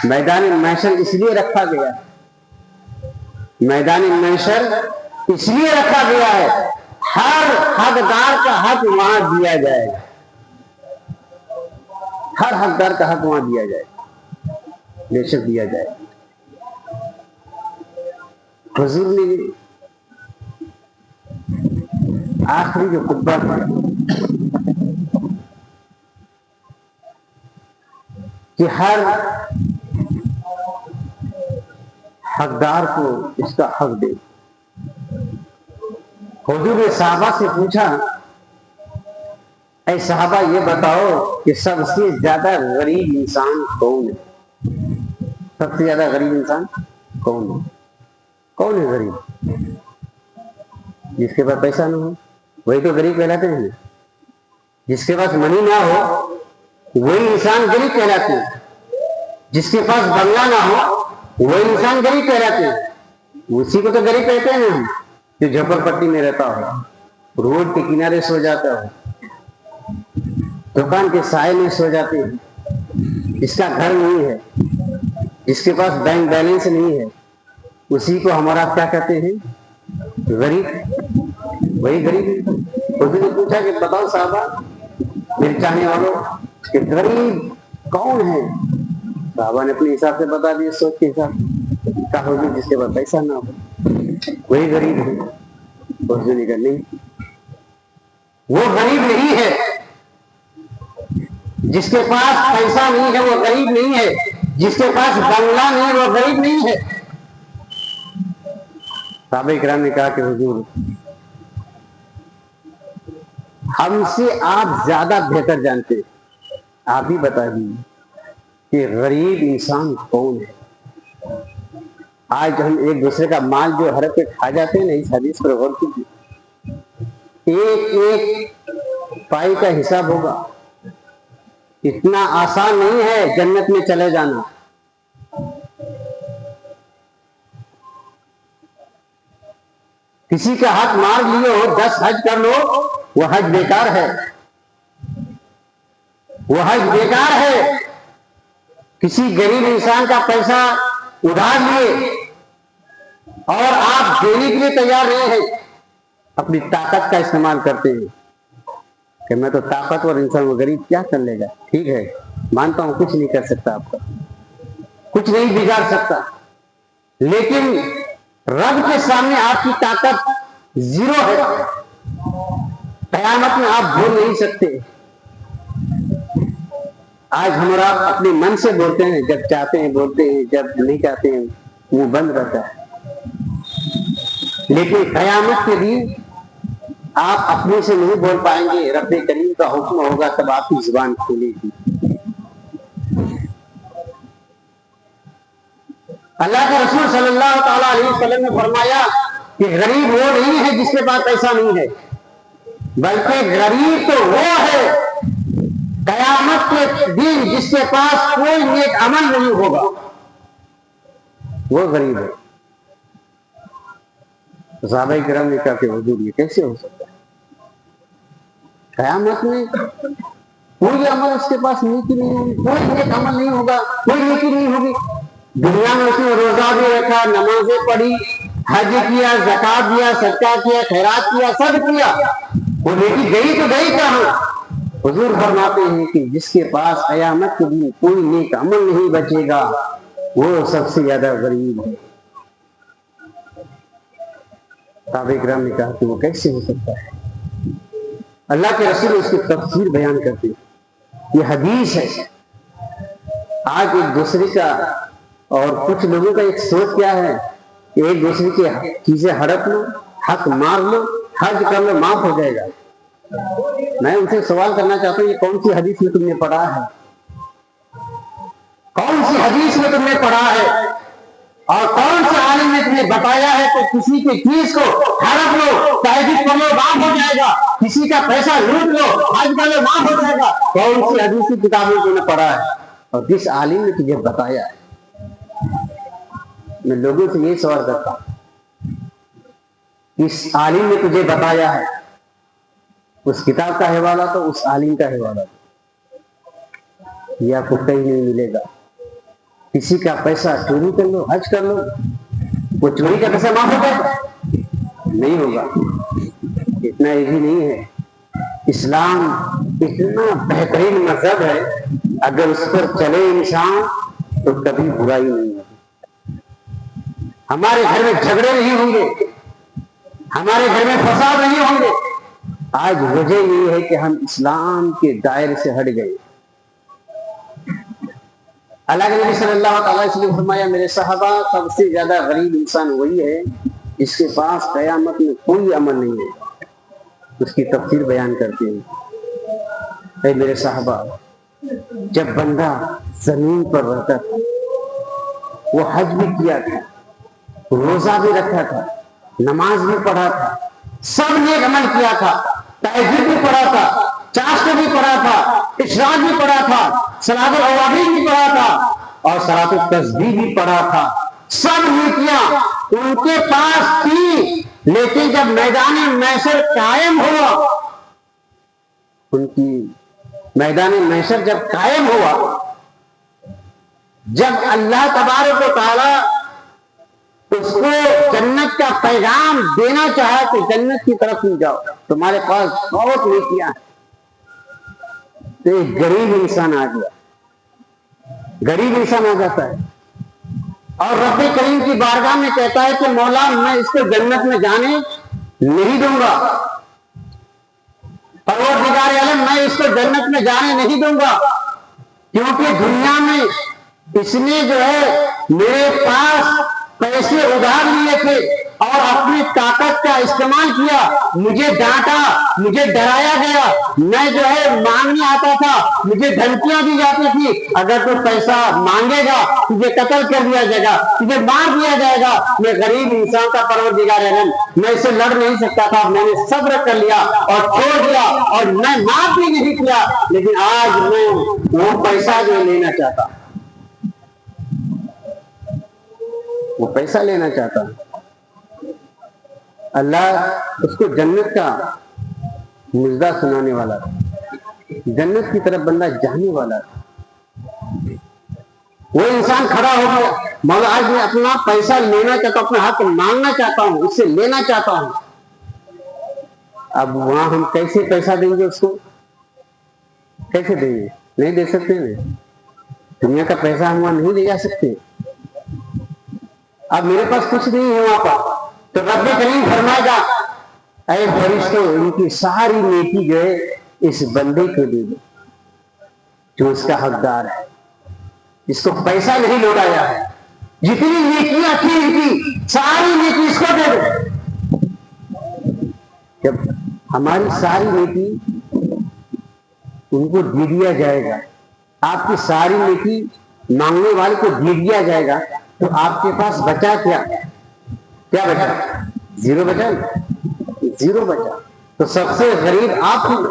S2: میدان محشر اس لیے رکھا گیا ہے، میدان محشر اس لیے رکھا گیا ہے ہر حقدار کا حق وہاں دیا جائے گا، ہر حقدار کا حق وہاں دیا جائے گا، بے شک دیا جائے گا۔ حضور نے آخری جو خطبہ تھا کہ ہر حقدار کو اس کا حق دے۔ حضور نے صحابہ سے پوچھا، اے صحابہ یہ بتاؤ کہ سب سے زیادہ غریب انسان کون ہے؟ سب سے زیادہ غریب انسان کون ہے؟ کون ہے غریب؟ جس کے پاس پیسہ نہ ہو وہی تو غریب کہلاتے ہیں، جس کے پاس منی نہ ہو وہی انسان غریب کہلاتے ہیں، جس کے پاس بنگلہ نہ ہو وہی انسان غریب کہلاتے ہیں۔ اسی کو تو غریب کہتے ہیں ہم، جو جھوپڑ پٹی میں رہتا ہو، روڈ کے کنارے سو جاتا ہو، دکان کے سائے میں سو جاتے ہیں، جس کا گھر نہیں ہے، جس کے پاس بینک بیلنس نہیں ہے، اسی کو ہمارا کیا کہتے ہیں؟ غریب۔ وہی غریب۔ حضور نے پوچھا کہ بتاؤ صحابہ میرے چاہنے والوں کہ غریب کون ہے؟ صحابہ نے اپنے حساب سے بتا دیا، سوچ کے حساب سے۔ کہا حضور جس کے پاس پیسہ نہ ہو وہی غریب ہے۔ حضور نے کہا نہیں، وہ غریب نہیں ہے، جس کے پاس پیسہ نہیں ہے وہ غریب نہیں ہے، جس کے پاس بنگلہ نہیں ہے وہ غریب نہیں ہے۔ صحابہ کرام نے کہا کہ حضور ہم سے آپ زیادہ بہتر جانتے ہیں، آپ ہی بتا دیجیے کہ غریب انسان کون ہے۔ آج ہم ایک دوسرے کا مال جو ہڑپ کے کھا جاتے ہیں نا، اس حدیث پر غور کیجیے، ایک ایک پائی کا حساب ہوگا۔ اتنا آسان نہیں ہے جنت میں چلے جانا۔ کسی کا حق مار لیے ہو، 10 حج کر لو، وہ حج بیکار ہے، وہ حج بیکار ہے۔ کسی غریب انسان کا پیسہ ادھار لیے اور آپ دینے کے لیے تیار نہیں ہیں، اپنی طاقت کا استعمال کرتے ہیں کہ میں تو طاقتور انسان، وہ غریب کیا کر لے گا؟ ٹھیک ہے مانتا ہوں کچھ نہیں کر سکتا، آپ کا کچھ نہیں بگاڑ سکتا، لیکن رب کے سامنے آپ کی طاقت زیرو ہے۔ قیامت میں آپ بول نہیں سکتے۔ آج ہمارا اپنے من سے بولتے ہیں، جب چاہتے ہیں بولتے ہیں، جب نہیں چاہتے ہیں وہ بند رہتا ہے، لیکن قیامت کے دن آپ اپنے سے نہیں بول پائیں گے، رب کریم کا حکم ہوگا تب آپ کی زبان کھولے گی۔ اللہ کے رسول صلی اللہ تعالی علیہ وسلم نے فرمایا کہ غریب وہ نہیں ہے جس کے پاس پیسہ نہیں ہے، بلکہ غریب تو وہ ہے قیامت کے دن جس کے پاس کوئی نیک عمل نہیں ہوگا، وہ غریب ہے۔ صحابہ کرام نے کہا کہ حضور یہ کیسے ہو سکتا ہے؟ قیامت میں کوئی عمل اس کے پاس نیکی نہیں ہوگی، کوئی نیک عمل نہیں ہوگا، کوئی نیکی نہیں ہوگی۔ دنیا میں اس نے روزہ بھی رکھا، نمازیں پڑھی، حج کیا، زکات دیا، صدقہ کیا، خیرات کیا، سب کیا، وہ نیکی گئی تو گئی کہاں؟ حضور فرماتے ہیں کہ جس کے پاس قیامت کے دن کوئی نیک عمل نہیں بچے گا وہ سب سے زیادہ غریب ہے۔ صحابہ کرام نے کہا کہ وہ کیسے ہو سکتا ہے؟ اللہ کے رسول اس کی تفسیر بیان کرتے ہیں، یہ حدیث ہے۔ آج ایک دوسرے کا اور کچھ لوگوں کا ایک سوچ کیا ہے کہ ایک دوسرے کی چیزیں ہڑپ لو، حق مار لو، حج کر لو، معاف ہو جائے گا۔ میں ان سے سوال کرنا چاہتا ہوں، یہ کون سی حدیث میں تم نے پڑھا ہے؟ کون سی حدیث میں تم نے پڑھا ہے؟ اور کون سے عالم نے تمہیں بتایا ہے کہ کسی کی چیز کو ہڑپ لو، تہذیب کر لو، معاف ہو جائے گا، کسی کا پیسہ لوٹ لو، حج کر لو، معاف ہو جائے گا؟ کون سی حدیث کی کتاب میں تم نے پڑھا ہے اور کس عالم نے تجھے بتایا ہے؟ میں لوگوں سے یہ سوال کرتا ہوں، کس عالم نے تجھے بتایا ہے؟ اس کتاب کا حوالہ تو اس عالم کا حوالہ تو یہ آپ کو کہیں نہیں ملے گا۔ کسی کا پیسہ چوری کر لو، حج کر لو، وہ چوری کا پیسہ معاف ہوگا؟ نہیں ہوگا۔ اتنا ایزی نہیں ہے۔ اسلام اتنا بہترین مذہب ہے، اگر اس پر چلے انسان تو کبھی برائی نہیں ہوگی۔ ہمارے گھر میں جھگڑے نہیں ہوں گے، ہمارے گھر میں فساد نہیں ہوں گے۔ آج وجہ یہ ہے کہ ہم اسلام کے دائرے سے ہٹ گئے۔ اللہ کے نبی صلی اللہ تعالی علیہ وسلم فرمایا، میرے صحابہ سب سے زیادہ غریب انسان وہی ہے جس کے پاس قیامت میں کوئی عمل نہیں ہے۔ اس کی تفسیر بیان کرتے ہیں، اے میرے صحابہ، جب بندہ زمین پر رہتا تھا وہ حج بھی کیا تھا، روزہ بھی رکھا تھا، نماز بھی پڑھا تھا، سب نیک عمل کیا تھا، تہجد بھی پڑھا تھا، چاشت بھی پڑھا تھا، اشراق بھی پڑھا تھا، صلاۃ الاوابین بھی پڑھا تھا اور صلاۃ التسبیح بھی پڑھا تھا، سب نیکیاں ان کے پاس تھی، لیکن جب میدان محشر قائم ہوا، ان کی میدان محشر جب قائم ہوا، جب اللہ تبارک و تعالی اس کو جنت کا پیغام دینا چاہا کہ جنت کی طرف نہیں جاؤ، تمہارے پاس بہت نیکیاں ہیں، تو ایک غریب انسان آ گیا، غریب انسان آ جاتا ہے اور رب کریم کی بارگاہ میں کہتا ہے کہ مولا میں اس کو جنت میں جانے نہیں دوں گا، پروردگار عالم میں اس کو جنت میں جانے نہیں دوں گا، کیونکہ دنیا میں اس نے جو ہے میرے پاس پیسے ادھار لیے تھے اور اپنی طاقت کا استعمال کیا، مجھے ڈانٹا، مجھے ڈرایا گیا، میں جو ہے مانگنے آتا تھا، مجھے دھمکیاں دی جاتی تھی، اگر تو پیسہ مانگے گا تجھے قتل کر دیا جائے گا، تجھے مار دیا جائے گا۔ میں غریب انسان کا پروردگار عالم، میں اسے لڑ نہیں سکتا تھا، میں نے صبر کر لیا اور چھوڑ دیا اور میں معاف بھی نہیں کیا، لیکن آج میں وہ پیسہ جو لینا چاہتا ہوں، وہ پیسہ لینا چاہتا ہوں۔ اللہ اس کو جنت کا مژدہ سنانے والا تھا، جنت کی طرف بندہ جانے والا تھا۔ وہ انسان کھڑا ہو گیا، مولا آج میں اپنا پیسہ لینا چاہتا ہوں، اپنا حق مانگنا چاہتا ہوں، اس سے لینا چاہتا ہوں۔ اب وہاں ہم کیسے پیسہ دیں گے اس کو؟ کیسے دیں گے؟ نہیں دے سکتے نا، دنیا کا پیسہ ہم وہاں نہیں لے جا سکتے۔ اب میرے پاس کچھ نہیں ہے وہاں پر، تو رب کریم فرمائے گا اے فرشتوں ان کی ساری نیکی جو ہے اس بندے کو دے دو جو اس کا حقدار ہے، اس کو پیسہ نہیں لوٹایا ہے، جتنی نیکیاں تھی ان کی ساری نیکی اس کو دے دو۔ جب ہماری ساری نیکی ان کو دے دیا جائے گا، آپ کی ساری نیکی مانگنے والے کو دے دیا جائے گا، تو آپ کے پاس بچا کیا؟ کیا بچا؟ زیرو بچا، زیرو بچا۔ تو سب سے غریب آپ ہوئے،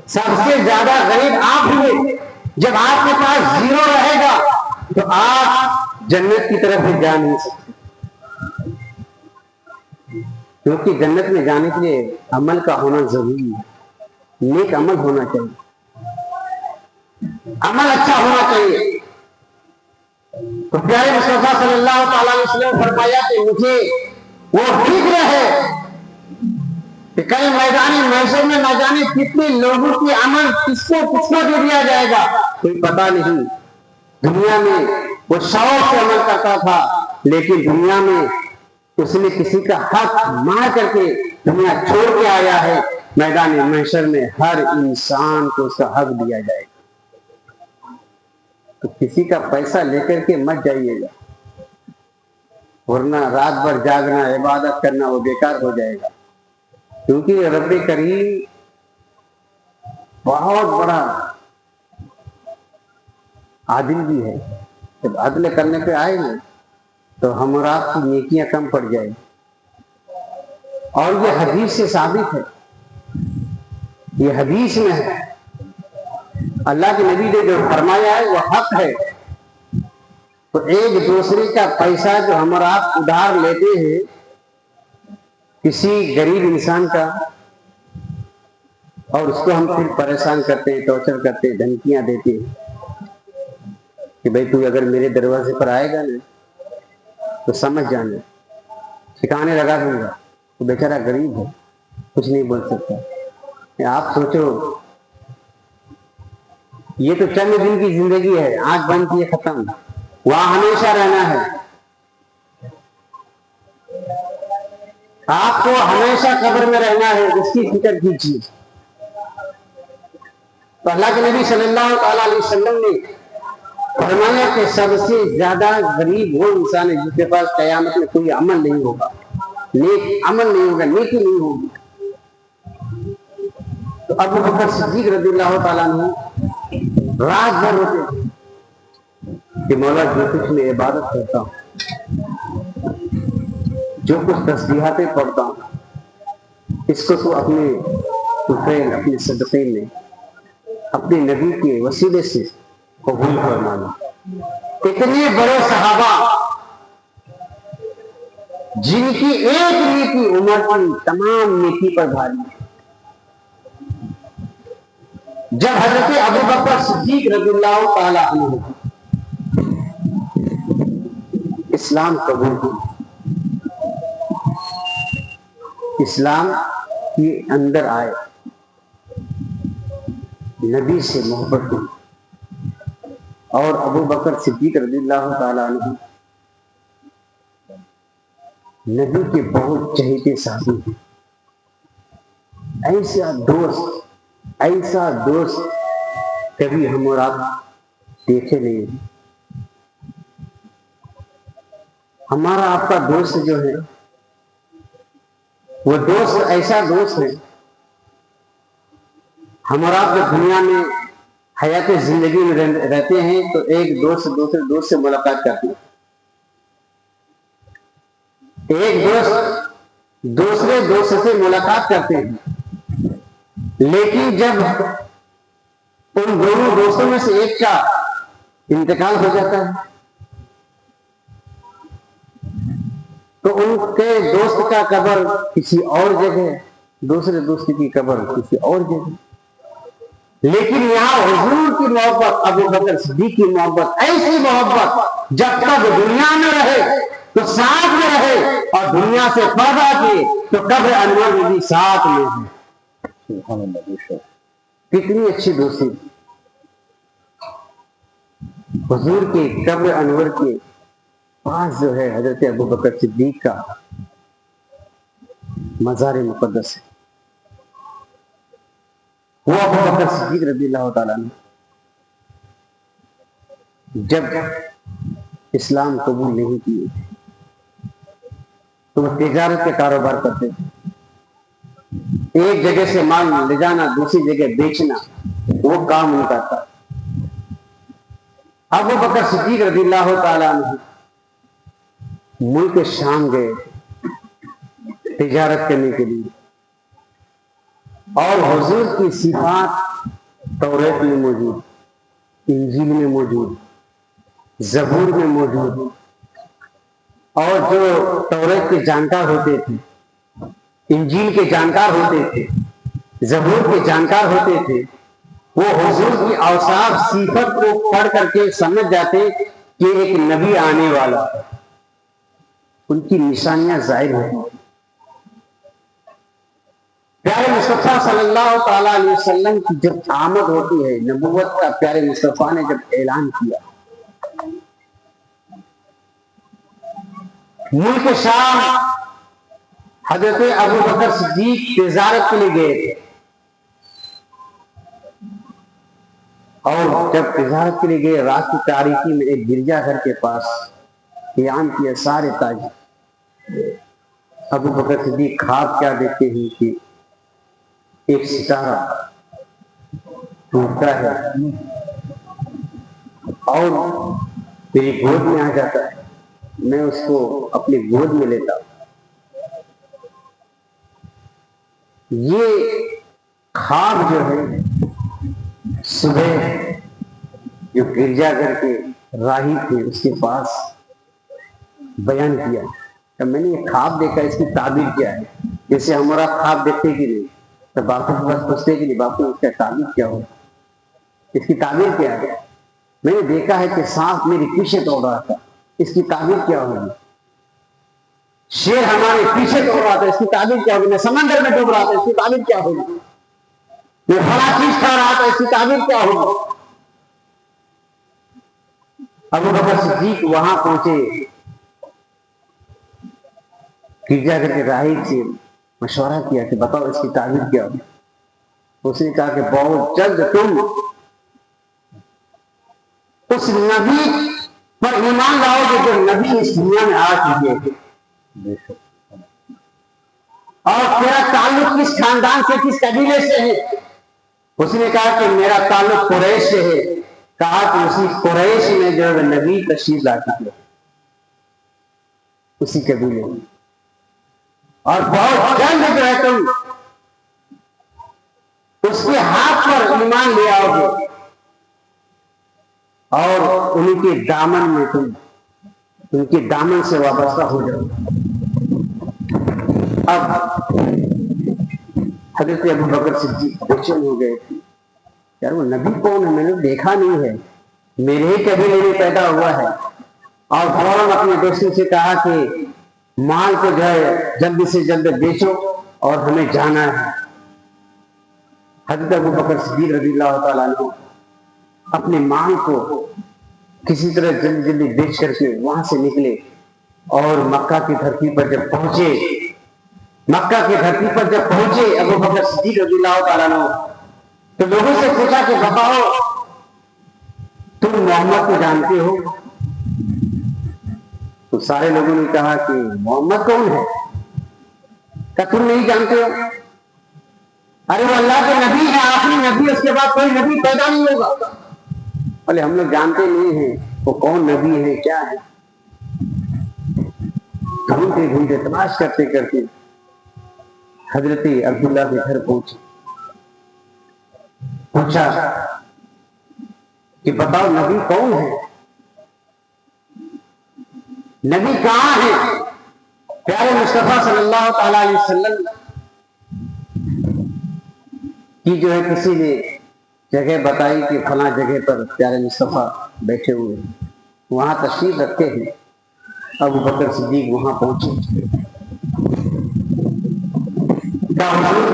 S2: سب سے زیادہ غریب آپ ہوئے۔ جب آپ کے پاس زیرو رہے گا تو آپ جنت کی طرف بھی جا نہیں سکتے، کیونکہ جنت میں جانے کے لیے عمل کا ہونا ضروری ہے، نیک عمل ہونا چاہیے، عمل اچھا ہونا چاہیے۔ تو پیارے مصطفیٰ صلی اللہ تعالیٰ علیہ وسلم فرمایا کہ مجھے وہ فکر ہے کہ کل میدان محشر میں نہ جانے کتنے لوگوں کی عمل کس کو دے دیا جائے گا، کوئی پتہ نہیں۔ دنیا میں وہ شوق سے عمل کرتا تھا، لیکن دنیا میں اس نے کسی کا حق مار کر کے دنیا چھوڑ کے آیا ہے۔ میدان محشر میں ہر انسان کو اس کا حق دیا جائے گا، تو کسی کا پیسہ لے کر کے مت جائیے گا، ورنہ رات بھر جاگنا عبادت کرنا وہ بیکار ہو جائے گا، کیونکہ رب کریم بہت بڑا عادل بھی ہے۔ جب عدل کرنے پہ آئے نا تو ہم اور آپ کی نیکیاں کم پڑ جائیں، اور یہ حدیث سے ثابت ہے، یہ حدیث میں ہے، اللہ کے نبی نے جو فرمایا ہے وہ حق ہے۔ تو ایک دوسرے کا پیسہ جو ہم اور آپ ادھار لیتے ہیں کسی غریب انسان کا، اور اس کو ہم پھر پریشان کرتے ہیں، ٹارچر کرتے ہیں، دھمکیاں دیتے ہیں کہ بھائی تو اگر میرے دروازے پر آئے گا نا تو سمجھ جانا، ٹھکانے لگا دوں گا، تو بیچارہ غریب ہے، کچھ نہیں بول سکتا۔ آپ سوچو، یہ تو چند دن کی زندگی ہے، آنکھ بند کی ختم، وہاں ہمیشہ رہنا ہے، آپ کو ہمیشہ قبر میں رہنا ہے، اس کی فکر کیجیے۔ تو اللہ کے نبی صلی اللہ تعالی علیہ وسلم نے فرمایا کہ سب سے زیادہ غریب وہ انسان ہے جس کے پاس قیامت میں کوئی عمل نہیں ہوگا، نیک عمل نہیں ہوگا، نیکی نہیں ہوگی۔ تو ابو بکر صدیق رضی اللہ تعالیٰ عنہ رات بھر روتے کہ مولا جو کچھ میں عبادت کرتا ہوں، جو کچھ تسبیحاتیں پڑھتا ہوں، اس کو تو اپنے طفیل، اپنے صدقے میں، اپنے نبی کے وسیلے سے قبول فرمانا۔ اتنے بڑے صحابہ جن کی ایک نیکی عمر کی تمام نیکی پر بھاری ہے۔ جب حضرت ابو بکر صدیق رضی اللہ تعالیٰ عنہ اسلام قبول کی، اسلام کے اندر آئے، نبی سے محبت کی، اور ابو بکر صدیق رضی اللہ تعالیٰ عنہ نبی کے بہت چہیتے صحابی ہیں۔ ایسا دوست کبھی ہم اور آپ دیکھے نہیں۔ ہمارا آپ کا دوست جو ہے وہ دوست ایسا دوست ہے، ہم اور آپ جب دنیا میں حیات زندگی میں رہتے ہیں تو ایک دوست دوسرے دوست سے ملاقات کرتے ہیں، ایک دوست دوسرے دوست سے ملاقات کرتے ہیں، لیکن جب ان دونوں دوستوں میں سے ایک کا انتقال ہو جاتا ہے تو ان کے دوست کا قبر کسی اور جگہ، دوسرے دوست کی قبر کسی اور جگہ، لیکن یہاں حضور کی محبت، ابو بکر صدیق کی محبت، ایسی محبت جب تک دنیا میں رہے تو ساتھ میں رہے، اور دنیا سے پردہ کیے تو قبر انور میں بھی ساتھ میں ہے۔ کتنی اچھی دوستی! حضور کے قبر انور کے پاس جو ہے حضرت ابو بکر صدیق کا مزار مقدس ہے۔ وہ ابو بکر صدیق رضی اللہ تعالیٰ نے جب اسلام قبول نہیں کیے تو وہ تجارت کے کاروبار کرتے تھے، ایک جگہ سے مال لے جانا دوسری جگہ بیچنا، وہ کام ان کا تھا۔ ابو بکر صدیق رضی اللہ تعالیٰ عنہ ملک شام گئے تجارت کرنے کے لیے، اور حضور کی صفات توریت میں موجود، انجیل میں موجود، زبور میں موجود، اور جو توریت کے جانکار ہوتے تھے، انجیل کے جانکار ہوتے تھے، زبور کے جانکار ہوتے تھے، وہ حضور کی اوصاف صفت کو پڑھ کر کے سمجھ جاتے کہ ایک نبی آنے والا ہے، ان کی نشانیاں ظاہر ہوتی۔ پیارے مصطفیٰ صلی اللہ تعالیٰ علیہ وسلم کی جب آمد ہوتی ہے، نبوت کا پیارے مصطفیٰ نے جب اعلان کیا، ملک شام حضرت ابو بکر صدیق تجارت کے لیے گئے تھے، اور جب تجارت کے لیے گئے رات کی تاریکی میں ایک گرجا گھر کے پاس قیام کیا سارے تاجر۔ ابو بکر صدیق خواب کیا دیکھتے ہیں کہ ایک ستارہ ٹوٹتا ہے اور میری گود میں آ جاتا ہے، میں اس کو اپنی گود میں لیتا ہوں۔ یہ خواب جو ہے صبح جو گرجا گھر کے راہی تھے اس کے پاس بیان کیا کہ میں نے یہ خواب دیکھا، اس کی تعبیر کیا ہے؟ جیسے ہمارا خواب دیکھتے کہ نہیں تو باپو کے پاس پوچھتے کہ نہیں باپو اس کا تعبیر کیا ہو، اس کی تعبیر کیا ہے؟ میں نے دیکھا ہے کہ سانپ میرے پیچھے دوڑ رہا تھا، اس کی تعبیر کیا ہوگی؟ شیر ہمارے پیچھے دوڑ رہا تھا، اس کی تعبیر کیا ہوگی؟ میں سمندر میں ڈوب رہا تھا، اس کی تعبیر کیا ہوگی؟ میں بڑا چیز کھا رہا تھا، اس کی تعبیر کیا ہوگی؟ ابو بکر صدیق وہاں پہنچے، گرجا گھر کے راہب سے مشورہ کیا کہ بتاؤ اس کی تعبیر کیا ہوگی؟ اس نے کہا کہ بہت جلد تم اس نبی پر ایمان لاؤ گے جو نبی اس دنیا میں آ چکے تھے، اور تیرا تعلق کس خاندان سے، کس قبیلے سے ہے؟ اس نے کہا کہ میرا تعلق قریش سے ہے۔ کہا کہ اسی قریش میں جو نبی تشریف لا چکے اسی قبیلے میں، اور بہت جلد جو ہے تم اس کے ہاتھ پر ایمان لے آؤ گے، اور ان کے دامن میں تم ان کے دامن سے وابستہ ہو جاؤ۔ اب حضرت ابو بکر صدیق بے چین ہو گئے، یار وہ نبی کون ہے، میں نے دیکھا نہیں ہے، میرے ہی قبیلے میں پیدا ہوا ہے، اور فوراً اپنے دوستوں سے کہا کہ مال کو جو ہے جلد سے جلد بیچو اور ہمیں جانا ہے۔ حضرت ابو بکر صدیق رضی اللہ تعالیٰ عنہ اپنے مال کو کسی طرح جلدی جلدی بیچ کر کے وہاں سے نکلے، اور مکہ کی دھرتی پر جب پہنچے، ابو بکر صدیق رضی اللہ تعالیٰ عنہ تو لوگوں سے پوچھا کہ بتاؤ تم محمد کو جانتے ہو؟ تو سارے لوگوں نے کہا کہ محمد کون ہے؟ کیا تم نہیں جانتے ہو؟ ارے وہ اللہ کے نبی ہے، آخری نبی، اس کے بعد کوئی نبی پیدا نہیں ہوگا۔ بولے ہم لوگ جانتے نہیں ہیں وہ کون نبی ہے، کیا ہے۔ ڈھونڈتے ڈھونڈتے تلاش کرتے کرتے حضرت عبداللہ کے گھر پہنچے، پوچھا کہ بتاؤ نبی کون ہے، نبی کہاں ہے؟ پیارے مصطفیٰ صلی اللہ تعالی علیہ وسلم کی جو ہے کسی نے جگہ بتائی کہ فلاں جگہ پر پیارے مصطفیٰ بیٹھے ہوئے، وہاں تشریف رکھتے ہیں۔ ابو بکر صدیق وہاں پہنچے، کہا حضور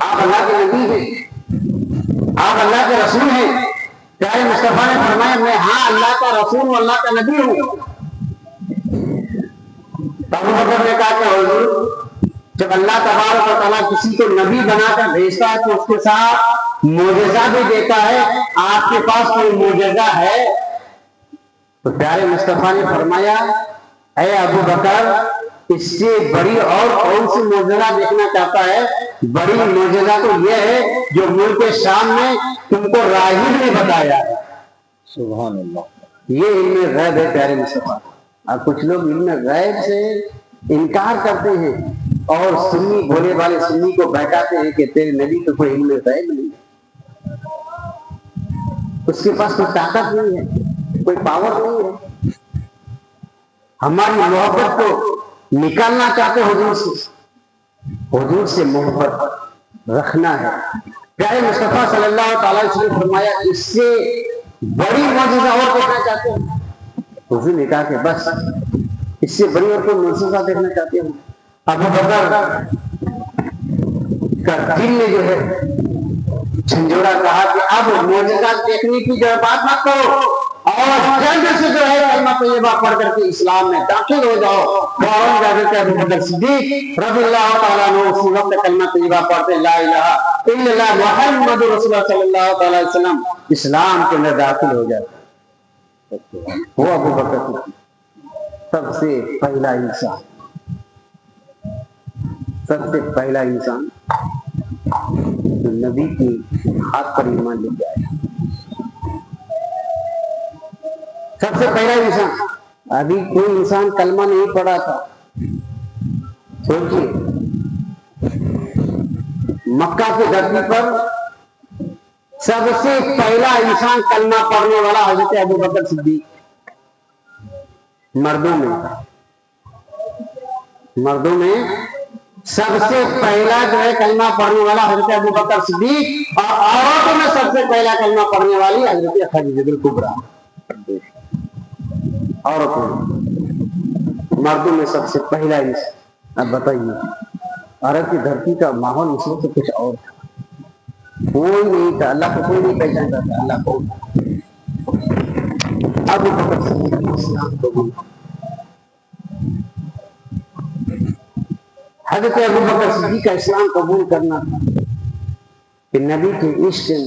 S2: آپ اللہ کے نبی ہیں، آپ اللہ کے رسول ہیں؟ پیارے مصطفیٰ نے فرمایا میں ہاں اللہ کا رسول ہوں، اللہ کا نبی ہوں۔ ابو بکر نے کہا کہ حضور جب اللہ تبارک و تعالیٰ کسی کو نبی بنا کر بھیجتا ہے تو اس کے ساتھ معجزہ بھی دیتا ہے، آپ کے پاس کوئی معجزہ ہے؟ تو پیارے مصطفیٰ نے فرمایا اے ابو بکر اس سے بڑی اور کون سی معجزہ دیکھنا چاہتا ہے؟ بڑی معجزہ تو یہ ہے جو ملک شام میں تم کو راہب نے بتایا۔ سبحان اللہ، یہ علم غیب ہے پیارے مصطفیٰ۔ اب کچھ لوگ علم غیب سے انکار کرتے ہیں اور سنی بولے والے سنی کو بہکاتے ہیں کہ تیرے نبی کو کوئی علم غیب نہیں، اس کے پاس کوئی طاقت نہیں ہے، کوئی پاور نہیں ہے۔ ہماری محبت کو نکالنا چاہتے حضور سے محبت رکھنا ہے۔ پیارے مصطفیٰ صلی اللہ تعالی علیہ وسلم فرمایا اس سے بڑی معجزہ اور دیکھنا چاہتے ہیں؟ حضور نے کہا کہ بس اس سے بڑی اور کوئی معجزہ دیکھنا چاہتے ہیں؟ ابو بکر کا دل نے جو ہے جھنجھوڑا، کہا کہ اب معجزہ دیکھنے کی جو بات مت کرو، اور جلد سے جو ہے کلمہ طیبہ پڑھ کر کے اسلام میں داخل ہو جاؤ۔ فوراً حضرت ابو بکر صدیق رضی اللہ تعالیٰ عنہ اسی وقت کلمہ طیبہ پڑھتے لا الہ الا اللہ محمد رسول اللہ صلی اللہ تعالی علیہ وسلم اسلام کے اندر داخل ہو جاتے۔ وہ ابو بکر سب سے پہلا انسان جو نبی کی ہاتھ پر ایمان لے کے آیا، سب سے پہلا انسان۔ ابھی کوئی انسان کلمہ نہیں پڑھا تھا، سوچیے مکہ کی دھرتی پر سب سے پہلا انسان کلمہ پڑھنے والا حضرت ابو بکر صدیق۔ مردوں میں سب سے پہلا جو ہے کلمہ پڑھنے والا حضرت ابو بکر صدیق، اور عورتوں میں سب سے پہلا کلمہ پڑھنے والی حضرت خدیجہ الکبریٰ۔ عورتوں میں، مردوں میں سب سے پہلا انسان۔ اب بتائیے عرب کی دھرتی کا ماحول اس وقت کچھ اور تھا، کوئی نہیں تھا، اللہ کو کوئی نہیں پہچانتا تھا اللہ کو۔ ابو بکر صدیق اسلام قبول، حضرت ابو بکر صدیق کا اسلام قبول کرنا تھا کہ نبی کے عشق میں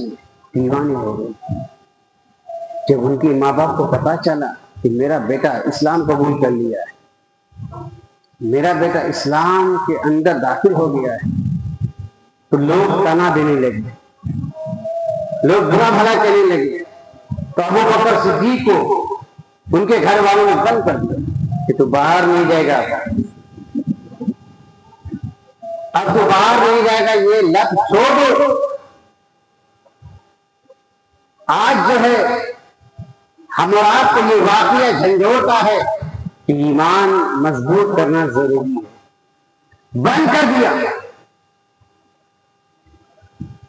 S2: دیوانے ہو گئے۔ جب ان کے ماں باپ کو پتا چلا کہ میرا بیٹا اسلام قبول کر لیا ہے، میرا بیٹا اسلام کے اندر داخل ہو گیا ہے، تو لوگ طعنہ دینے لگے، لوگ برا بھلا کہنے لگے۔ تو ابو بکر صدیق کو ان کے گھر والوں نے بند کر دیا کہ تو باہر نہیں جائے گا، اب تو باہر نہیں جائے گا، یہ لت چھوڑ دو۔ آج جو ہے ہم اور آپ کو یہ واقعہ جھنجھوڑتا ہے کہ ایمان مضبوط کرنا ضروری ہے، بند کر دیا.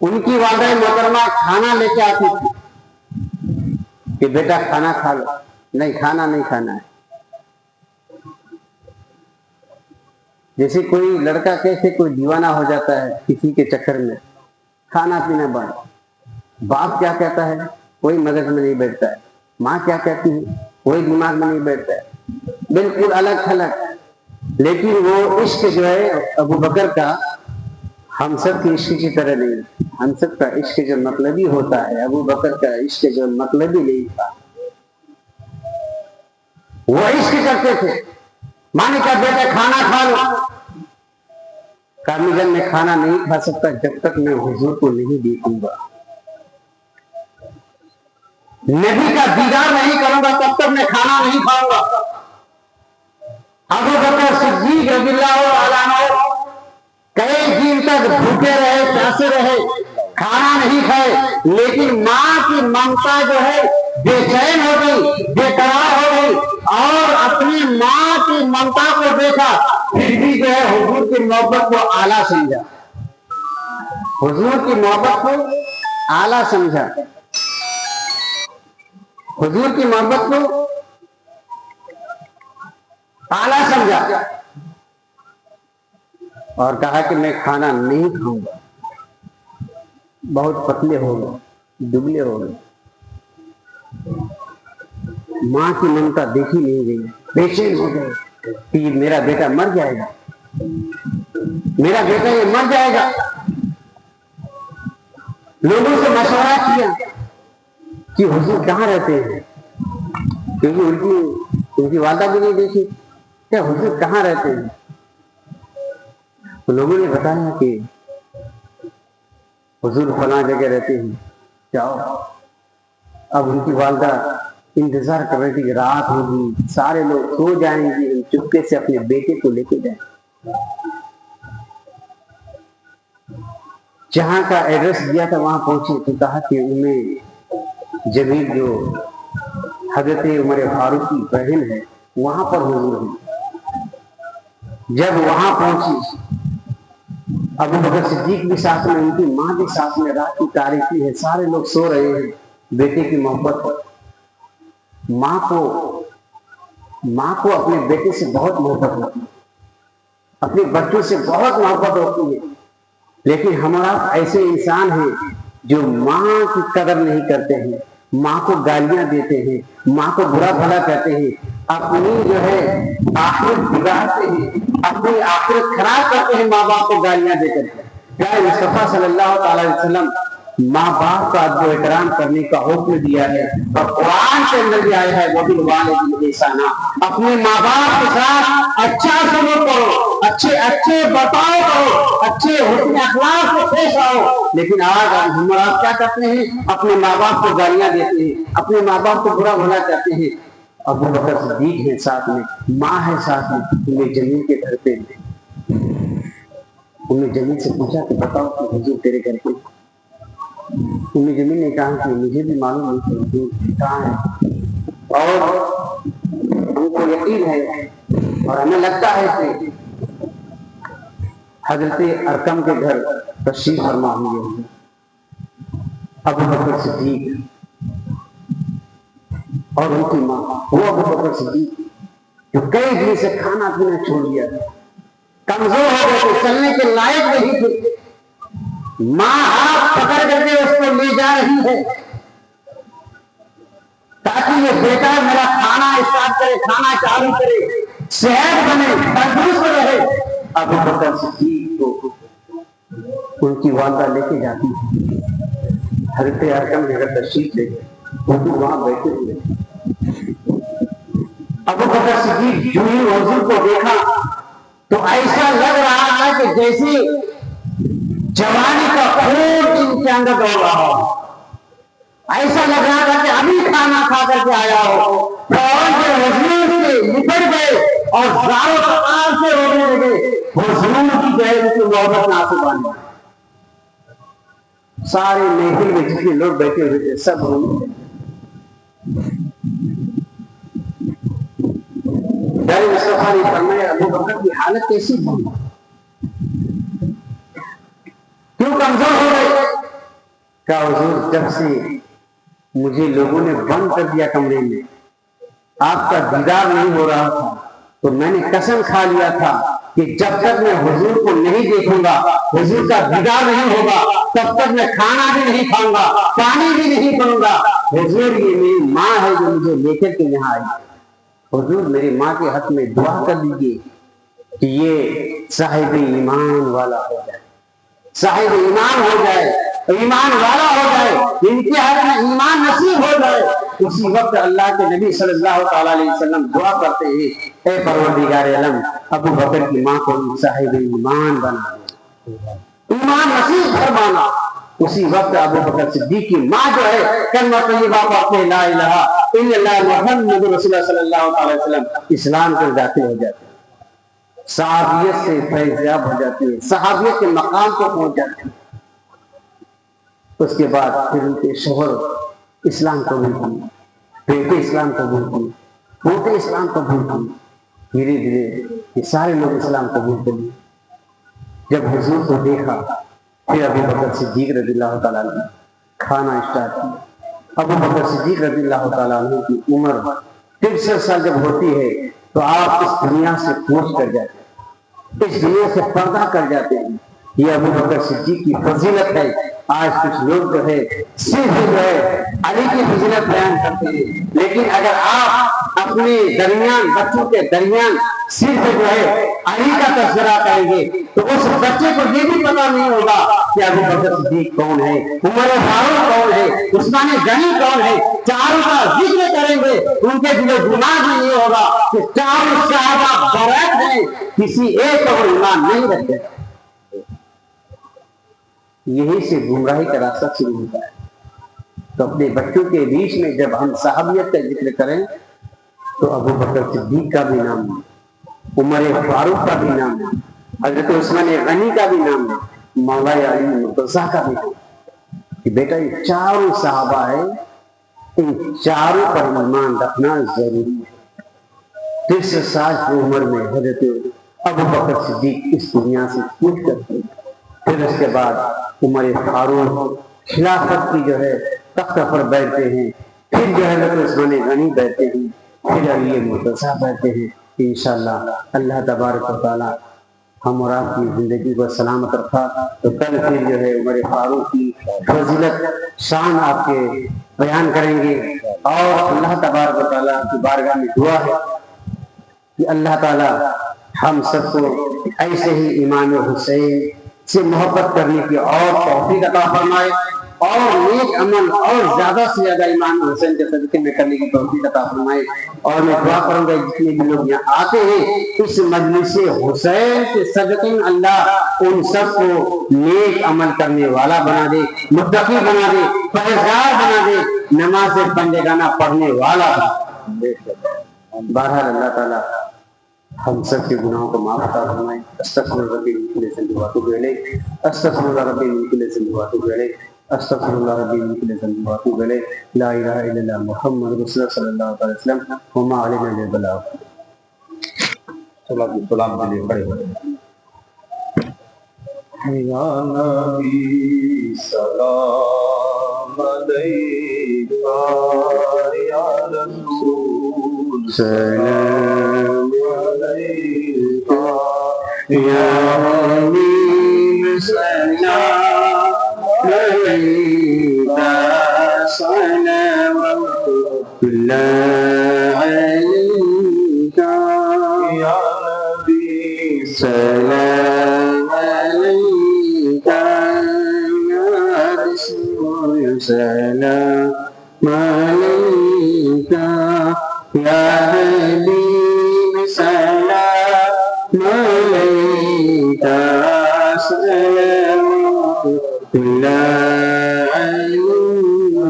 S2: ان کی والدہ محترمہ کھانا لے کے آتی تھی کہ بیٹا کھانا کھا لو. نہیں, کھانا نہیں کھانا ہے. جیسے کوئی لڑکا کیسے کوئی دیوانہ ہو جاتا ہے کسی کے چکر میں, کھانا پینا بند. باپ کیا کہتا ہے کوئی مغز میں نہیں بیٹھتا ہے, ماں کیا کہتی ہے کوئی دماغ میں نہیں بیٹھتا ہے, بالکل الگ تھلگ. لیکن وہ عشق جو ہے ابو بکر کا ہم سب کی عشق کی طرح نہیں. ہم سب کا عشق جو مطلبی ہوتا ہے, ابو بکر کا عشق جو مطلبی نہیں تھا. وہ عشق کرتے تھے. ماں نے کہا بیٹا کھانا کھا لو. کامی جان میں کھانا نہیں کھا سکتا جب تک میں حضور کو نہیں دیکھوں گا, نبی کا دیدار نہیں کروں گا تب تک میں کھانا نہیں کھاؤں گا. ابو بکر صدیق رضی اللہ عنہ کئی دن تک بھوکے رہے, پیاسے رہے, کھانا نہیں کھائے, لیکن ماں کی ممتا جو ہے بے چین ہو گئی, بے قرار ہو گئی, اور اپنی ماں کی ممتا کو دیکھا, پھر بھی جو ہے حضور کی محبت کو اعلیٰ سمجھا. حضور کی محبت کو اعلیٰ سمجھا, حضور کی محبت کو اعلیٰ سمجھا, اور کہا کہ میں کھانا نہیں کھاؤں گا. بہت پتلے ہو گئے, دبلے ہو گئے. ماں کی ممتا دیکھی نہیں گئی, بے چین ہو گئے کہ میرا بیٹا مر جائے گا, میرا بیٹا یہ مر جائے گا. لوگوں سے مشورہ کیا کہ حضور کہاں رہتے ہیں, کیونکہ ان کی والدہ بھی نہیں دیکھی, کیا حضور کہاں رہتے ہیں. تو لوگوں نے بتایا کہ حضور فلاں جگہ رہتے ہیں, جاؤ. اب ان کی والدہ انتظار کر رہی تھی کہ رات ہوگی, سارے لوگ سو جائیں گے, ہم چپکے سے اپنے بیٹے کو لے کے جائیں. جہاں کا ایڈریس دیا تھا وہاں پہنچے تو کہا کہ انہیں جمیل جو حضرت عمر فاروق کی بہن ہے وہاں پر حضور ہے. جب وہاں پہنچی, ابو بکر صدیق بھی ساتھ میں, ان کی ماں بھی ساتھ میں, رات کی تاریکی ہے, سارے لوگ سو رہے ہیں. بیٹے کی محبت, ماں کو اپنے بیٹے سے بہت محبت ہوتی ہے, اپنے بچوں سے بہت محبت ہوتی ہے. لیکن ہمارا ایسے انسان ہیں جو ماں کی قدر نہیں کرتے ہیں, ماں کو گالیاں دیتے ہیں, ماں کو برا بھلا کہتے ہیں, اپنی جو ہے آخرت بگاڑتے ہیں, اپنی آخرت خراب کرتے ہیں ماں باپ کو گالیاں دے کر. پیارے مصطفیٰ صلی اللہ تعالی علیہ وسلم ماں باپ کا ادب و احترام کرنے کا حکم دیا ہے, اور قرآن کے اندر بھی آیا ہے وَبِالْوَالِدَيْنِ إِحْسَانًا, اپنے ماں باپ کے ساتھ اچھا سلوک کرو, اچھے برتاؤ کرو, اچھے حسن اخلاق سے پیش آؤ. لیکن آج ہم آپ کیا کرتے ہیں, اپنے ماں باپ کو گالیاں دیتے ہیں, اپنے ماں باپ کو برا بھلا کہتے ہیں. ابو بکر صدیق ہے ساتھ میں, ماں ہے ساتھ میں, انہیں جمیل کے گھر پہ, انہیں جمیل سے پوچھا کہ بتاؤ کہ حضور تیرے گھر پہ. انہیں جمیل نے کہا کہ مجھے بھی معلوم نہیں کہ حضور کہاں ہے, اور ہم کو یقین ہے اور ہمیں لگتا ہے کہ حضرت ارقم کے گھر تشریف فرما ہوئے ہیں. ابو بکر صدیق اور ان کی ماں, وہ ابو بکر صدیق جو کئی دن سے کھانا پینا چھوڑ دیا تھا, کمزور ہو گئے تھے, چلنے کے لائق نہیں تھے. ماں ہاتھ پکڑ کر کے اس کو لے جا رہی ہے تاکہ یہ بیٹا میرا کھانا اسٹارٹ کرے, کھانا چالو کرے, صحت بنے, تندرست رہے. ابو بکر صدیق کو ان کی والدہ لے کے جاتی ہے, حضرت ارقم کے گھر تشریف لے گئے, حضور وہاں بیٹھے ہوئے. ابو بکر صدیق جو ہی حضور کو دیکھا تو ایسا لگ رہا تھا کہ جیسے جوانی کا خون ان کے اندر دوڑ رہا ہو, ایسا لگ رہا تھا کہ ابھی کھانا کھا کر کے آیا ہو. فوراً سے حضور سے نپٹ گئے اور زاروں تقار سے رونے لگے. حضور کی جو ہے ان کی محبت ناصب آنے, سارے محفل میں جتنے لوگ بیٹھے ہوئے تھے سب رونے لگے. پیارے مصطفیٰ نے فرمایا ابو بکر کی حالت کیسی تھی, کمزور ہو گئے. کہا حضور جب سے مجھے لوگوں نے بند کر دیا کمرے میں، آپ کا دیدار نہیں ہو رہا تھا، تو میں نے قسم کھا لیا تھا کہ جب تک میں حضور کو نہیں دیکھوں گا، حضور کا دیدار نہیں ہوگا، تب تک میں کھانا بھی نہیں کھاؤں گا، پانی بھی نہیں پیوں گا. حضور یہ میری ماں ہے جو مجھے لے کر کے یہاں آئی. حضور میری ماں کے حق میں دعا کر دیجیے کہ یہ صاحب ایمان والا ہو جائے، صاحب ایمان ہو جائے، ایمان والا ہو جائے، ان کے حق میں ایمان نصیب ہو جائے. اسی وقت اللہ کے نبی صلی اللہ تعالی علیہ وسلم دعا کرتے ہیں، اے پروردگار عالم ابو بکر کی ماں کو صاحب ایمان بنا دے، ایمان نصیب فرمانا. اسی وقت ابو بکر صدیق کی ماں جو ہے کلمہ طیبہ پڑھتے لا الہ الا اللہ محمد رسول اللہ صلی اللہ علیہ وسلم اسلام کے داخل ہو جاتے ہیں، صحابیت سے فیضیاب ہو جاتی ہے، صحابیت کے مقام کو پہنچ جاتے ہیں. اس کے بعد پھر ان کے شوہر اسلام قبول کیے، بیٹے اسلام قبول کیے، پوتے اسلام قبول کیے. دھیرے دھیرے یہ سارے لوگ اسلام قبول کر لیے. جب حضور کو دیکھا پھر ابو بکر صدیق رضی اللہ تعالیٰ عنہ کھانا اسٹارٹ کیا. ابو بکر صدیق رضی اللہ تعالیٰ عنہ کی عمر 63 سال جب ہوتی ہے تو آپ اس دنیا سے کوچ کر جاتے ہیں، اس دنیا سے پردہ کر جاتے ہیں. یہ ابو بکر صدیق کی فضیلت ہے. آج کچھ لوگ جو ہے صرف جو ہے علی کی فضیلت بیان کرتے ہیں، لیکن اگر آپ اپنے درمیان بچوں کے درمیان صرف جو ہے علی کا تذکرہ کریں گے تو اس بچے کو یہ بھی پتا نہیں ہوگا کہ ابو بکر صدیق کون ہے، عمر فاروق کون ہے، عثمان غنی کون ہے. چاروں کا ذکر کریں گے ان کے دل و دماغ میں یہ ہوگا کہ چاروں صحابہ برعکس ہیں، کسی ایک کو ایمان نہیں رکھتے. یہی سے گمراہی کا راستہ شروع ہوتا ہے. تو اپنے بچوں کے بیچ میں جب ہم صحابیت کا ذکر کریں تو ابو بکر صدیق کا بھی نام ہے، عمر فاروق کا بھی نام ہے، حضرت عثمان غنی کا بھی نام ہے، مولا علی مرتضیٰ کا بھی نام ہے کہ بیٹا یہ چاروں صحابہ ہیں، ان چاروں پر ایمان رکھنا ضروری ہے. 63 سال کی عمر میں حضرت ابو بکر صدیق اس دنیا سے کوچ کرتے ہیں. پھر اس کے بعد عمر فاروق خلافت کی جو ہے تخت پر بیٹھتے ہیں، پھر جو ہے حضرت عثمان غنی بیٹھتے ہیں، پھر علی مرتضیٰ بیٹھتے ہیں. انشاءاللہ اللہ تبارک و تعالی ہم اور آپ کی زندگی کو سلامت رکھا تو کل پھر جو ہے عمر فاروق کی فضیلت شان آپ کے بیان کریں گے. اور اللہ تبارک و تعالیٰ کی بارگاہ میں دعا ہے کہ اللہ تعالیٰ ہم سب کو ایسے ہی امام حسین سے محبت کرنے کی اور توفیق عطا فرمائے، اور نیک عمل اور زیادہ سے زیادہ امام حسین کے صدقے میں کرنے کی توفیق عطا فرمائے. اور میں دعا کروں گا جتنے بھی لوگ یہاں آتے ہیں اس مجلس حسین کے صدقے میں اللہ ان سب کو نیک عمل کرنے والا بنا دے، متقی بنا دے، پرہیزگار بنا دے، نماز بندگانہ پڑھنے والا بنا دے. بہرحال اللہ تعالیٰ ہم سب کے گناہوں کو معاف عطا فرمائے. استغفر ربی من کل ذنب واتوب الیہ، استغفر ربی من کل ذنب واتوب الیہ، استغفر ربی من کل ذنب واتوب الیہ. لا الہ الا اللہ محمد رسول اللہ صلی اللہ علیہ وسلم وما علینا الا البلاغ. سلام علیکم. بڑے بڑے
S3: یا نبی سلام علیکہ، یا رسول
S2: سلام
S3: علیکہ،
S2: یا حبیب سلام علیکہ، صلوات اللہ علیکہ،
S3: یا نبی
S2: سلام علیکہ، یا رسول سلام علیکہ، یا حبیب سلام علیکہ، صلوات اللہ علیکہ.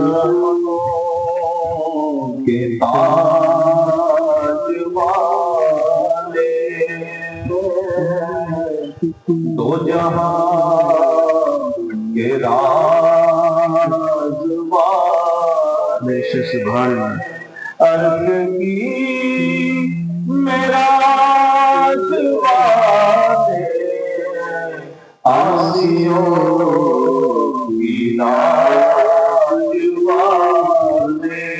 S3: کے تاج والے دو جہاں کے راز والے،
S2: سبحان اللہ.
S3: عرض کی معراج والے، آسیوں والے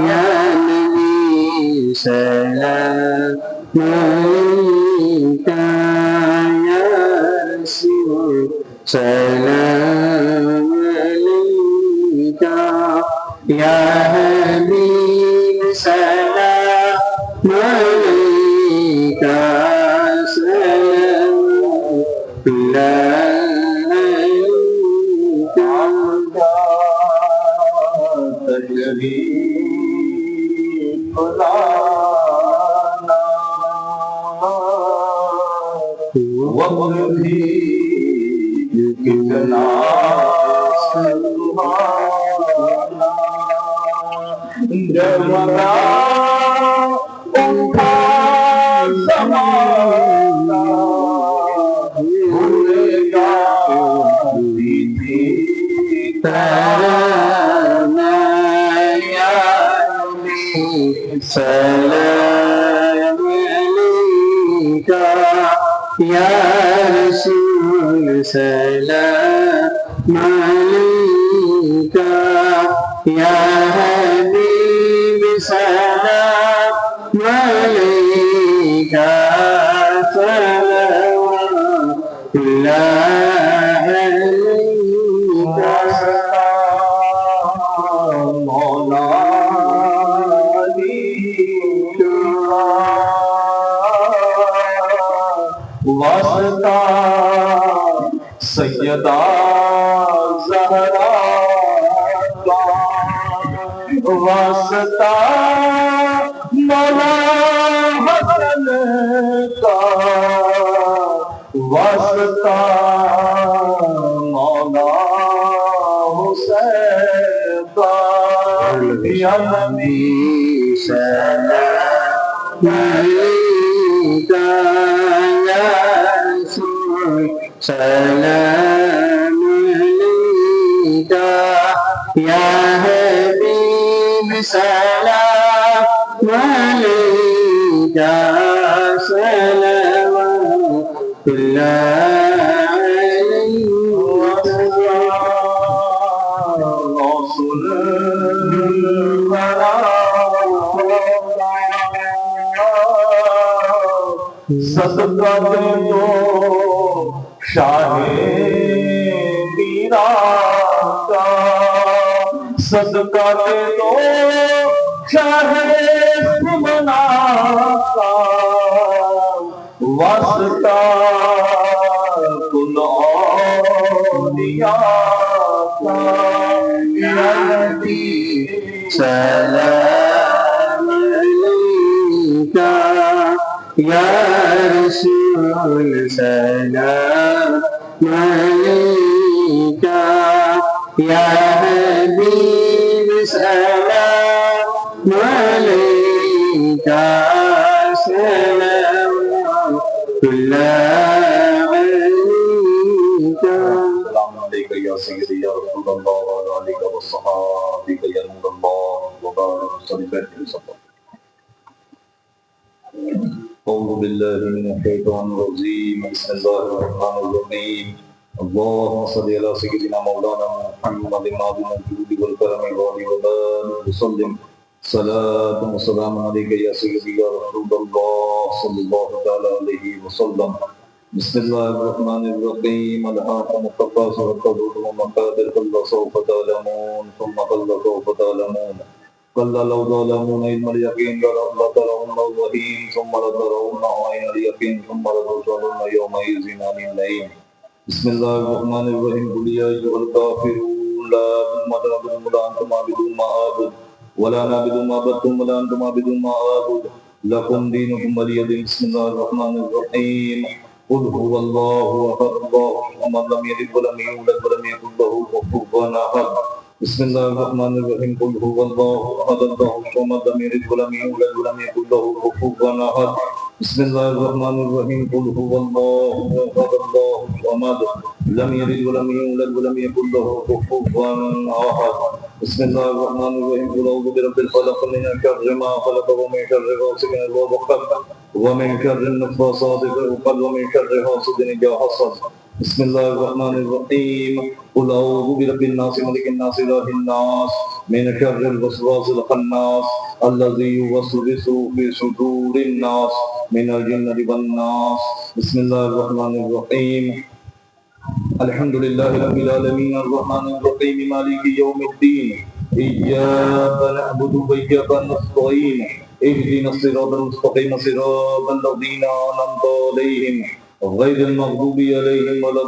S2: یا نبی سلام علیکہ یا رسول سلام علیکہ یا حبیب سلام علیکہ سلام اللہ علیکہ
S3: تشریف لانا وقت بھی کتنا سبحانا جمنا اٹھا زمانہ بھولے گا دیدی
S2: ترانا یا نبی سلام علیکہ یا رسول سلام علیکہ یا حبیب سلام علیکہ صلوات اللہ علیکہ
S3: مولا علی واسطہ سیدہ زہرا کا واسطہ مولا حسن کا واسطہ مولا حسین کا یا نبی
S2: سلام علیکہ یا رسول سلام علیکہ یا حبیب سلام علیکہ صلوات اللہ علیکہ
S3: رسول صدقہ دے دو شاہ میرا کا صدقہ دے دو شاہ سمنا کا واسطہ کل اولیاء کا یا نبی
S2: سلام علیکہ یا رسول سلام علیکہ یا حبیب سلام علیکہ صلوات اللہ علیکہ
S3: السلام علیکم یا سیدی یا رسول اللہ وعلی آلہ وصحبہ یا نور اللہ وبارک وسلم اعوذ باللہ من الشیطان الرجیم بسم اللہ الرحمن الرحیم اللهم صل على سيدنا مولانا محمد معظم الجود والكرم والعلي وبارك وسلم صلاة وسلام عليك يا سيدي يا رسول الله صلى الله تعالى عليه وسلم بسم الله الرحمن الرحيم ألهاكم التكاثر حتى زرتم المقابر كلا سوف تعلمون ثم كلا سوف تعلمون كلا لو تعلمون علم اليقين لترون الجحيم ثم لترونها عين اليقين ثم لتسألن يومئذ عن النعيم بسم الله الرحمن الرحيم قل يا أيها الكافرون لا أعبد ما تعبدون ولا أنتم عابدون ما أعبد ولا نعبد ما عبدتم ولا أنتم عابدون ما أعبد لكم دينكم ولي دين بسم الله الرحمن الرحيم قل هو الله أحد الله الصمد لم يلد ولم يولد ولم يكن له كفوا أحد بسم الله الرحمن الرحيم قل هو الله أحد الله الصمد لم يلد ولم يولد ولم يكن له كفوا أحد بسم الله الرحمن الرحيم قل هو الله أحد الله الصمد لم يلد ولم يولد ولم يكن له كفوا أحد بسم الله الرحمن الرحيم قل أعوذ برب الفلق من شر ما خلق ومن شر غاسق إذا وقب ومن شر النفاثات في العقد ومن شر حاسد إذا حسد بسم اللہ الرحمن الرحیم قل اعوذ برب الناس ملک الناس الہ الناس من شر الوسواس الخناس الذی یوسوس فی صدور الناس من الجنۃ والناس بسم اللہ الرحمن الرحیم الحمد للہ رب العالمین الرحمن الرحیم مالک یوم الدین ایاک نعبد وایاک نستعین اهدنا الصراط المستقیم صراط الذین انعمت علیہم غیر المغضوب علیہم ولا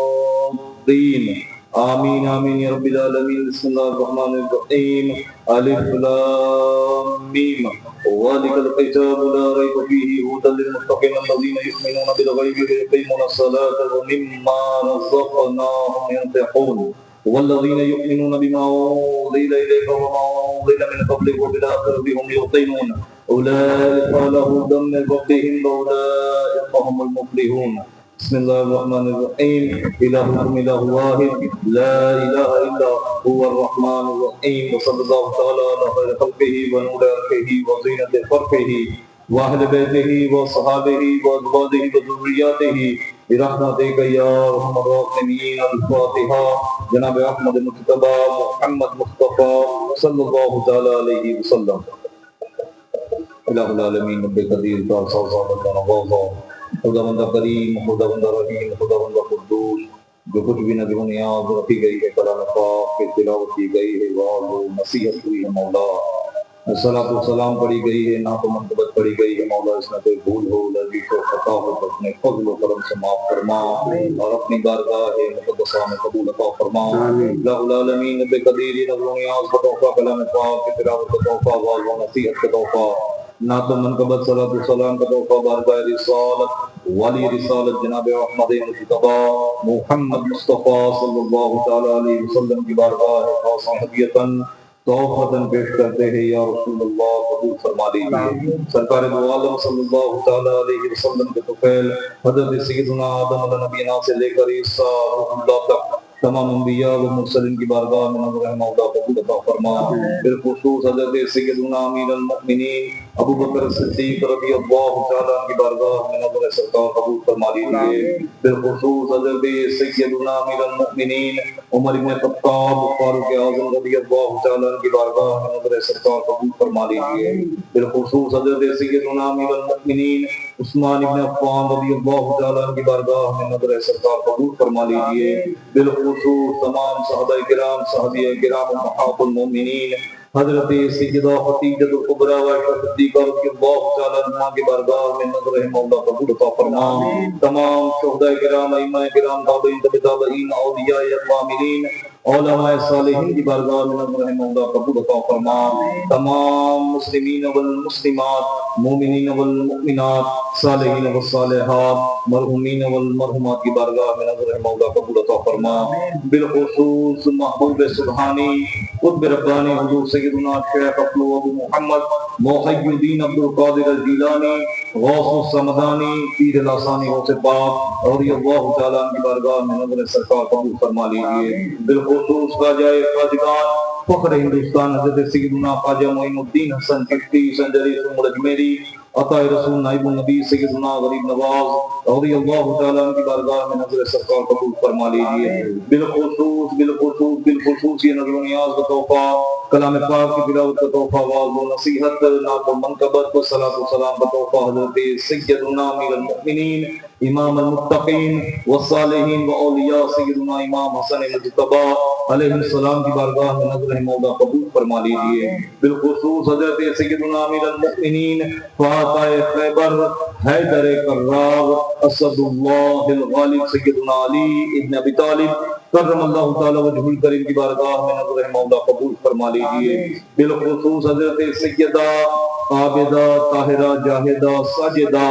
S3: الضالین آمین آمین یا رب العالمین بسم اللہ الرحمن الرحیم الف لام میم ذالک الکتاب لا ریب فیہ ھدی للمتقین الذین یؤمنون بالغیب ویقیمون الصلاة ومما رزقناہم ینفقون والذین یؤمنون بما انزل الیک وما انزل من قبلک وبالآخرۃ هم یوقنون اولئک علی ھدی من ربہم واولئک هم المفلحون بسم اللہ الرحمن الرحیم الہکم الہ واحد لا الہ الا هو الرحمن الرحیم وصلی اللہ تعالی علی خیر خلقہ ونور عرشہ وزینۃ فرقہ واہل بیتہ وصحابہ وازواجہ وذریاتہ برحمتک یا ارحم الراحمین الفاتحہ جناب احمد مجتبی محمد مصطفی صلی اللہ تعالی علیہ وسلم الہ العالمین رب قدیر تعالی نوازا خدا بندہ کریم خدا بندہ رحیم خدا بندہ قدوس جو کچھ بھی نظر و نیاز رکھی گئی ہے کلام پاک کی تلاوت کی گئی ہے واہ نصیحت ہوئی ہے مولا صلاۃ و سلام پڑھی گئی ہے نعت و منقبت پڑھی گئی ہے مولا اس میں کوئی بھول ہو لرزش ہو خطا ہو تو اپنے فضل و کرم سے معاف فرما اور اپنی بارگاہ مقدسہ میں قبول عطا فرما الہ العالمین رب قدیر نظر و نیاز کا تحفہ کلام پاک کی تلاوت کا تحفہ واہ و نصیحت کا تحفہ نعت و منقبت صلاۃ و سلام کا تحفہ بارگاہ رسالت والی رسالت جناب احمد مجتبی محمد مصطفیٰ صلی اللہ تعالی علیہ وسلم کی بارگاہ خاص ہدیتاً توفیقاً پیش کرتے ہیں یا رسول اللہ قبول فرما لیجیے سرکار دو عالم صلی اللہ تعالی علیہ وسلم کے طفیل حضرت سیدنا آدم علیہ نبینا سے لے کر عیسیٰ روح اللہ تک تمام انبیاء و مرسلین کی بارگاہ میں نظر مولا قبول عطا فرما بالخصوص حضرت سیدنا امیر المؤمنین ابو بکر صدیق رضی اللہ تعالیٰ عنہ کی بارگاہ میں نظر سرکار قبول فرما لیجیے بالخصوص حضرت سیدنا امیر المؤمنین عمر بن خطاب فاروق اعظم رضی اللہ تعالیٰ عنہ کی بارگاہ میں نظر سرکار قبول فرما لیجیے بالخصوص حضرت سیدنا امیر المؤمنین عثمان بن عفان رضی اللہ تعالیٰ عنہ کی بارگاہ میں نظر سرکار قبول فرما لیجیے بالخصوص تمام صحابہ کرام صحابیہ کرام امہات المؤمنین حضرت سیدہ خدیجہ الکبریٰ وعائشہ صدیقہ رضی اللہ تعالیٰ عنہا کی بارگاہ میں نظر مولا قبول عطا فرما تمام شہداء کرام ائمہ کرام تابعین تبع تابعین اولیاء العاملین علماء صالحین کی بارگاہ میں نظر مولا قبول عطا فرما تمام مسلمین والمسلمات مومنین والمؤمنات صالحین والصالحات مرحومین والمرحومات کی بارگاہ میں نظر مولا قبول عطا فرما بالخصوص محبوب سبحانی قطب ربانی حضور سیدنا شیخ ابو محمد محی الدین عبد القادر الجیلانی غوث السمدانی پیر الاسانی غوث پاک رضی اللہ تعالیٰ عنہ کی بارگاہ میں نظر سرکار قبول فرما لیجیے بالخصوص خواجہ خواجگان فخر ہندوستان حضرت سیدنا خواجہ معین الدین حسن چشتی سنجری سمر اجمیری عطا رسول نائب النبی سیدنا غریب نواز رضی اللہ تعالیٰ عنہ کی بارگاہ میں نظر سرکار قبول فرما لیجیے بالخصوص یہ نظر و نیاز کا تحفہ کلام پاک کی تلاوت کا تحفہ واعظ و نصیحت نعت و منقبت و صلاۃ و سلام کا تحفہ حضرت سیدنا امیر المؤمنین امام المتقین والصالحین و اولیاء سیدنا امام حسن مجتبی علیہ السلام کی بارگاہ میں نظر مولا قبول فرما لیجیے بالخصوص حضرت سیدنا امیر المؤمنین فاتح خیبر حیدر کرار اسد اللہ الغالب سیدنا علی ابن ابی طالب کرم اللہ تعالی وجہ الکریم کی بارگاہ میں نظر مولا قبول فرما لیجیے بالخصوص حضرت سیدہ عابدہ طاہرہ جاہدہ ساجدہ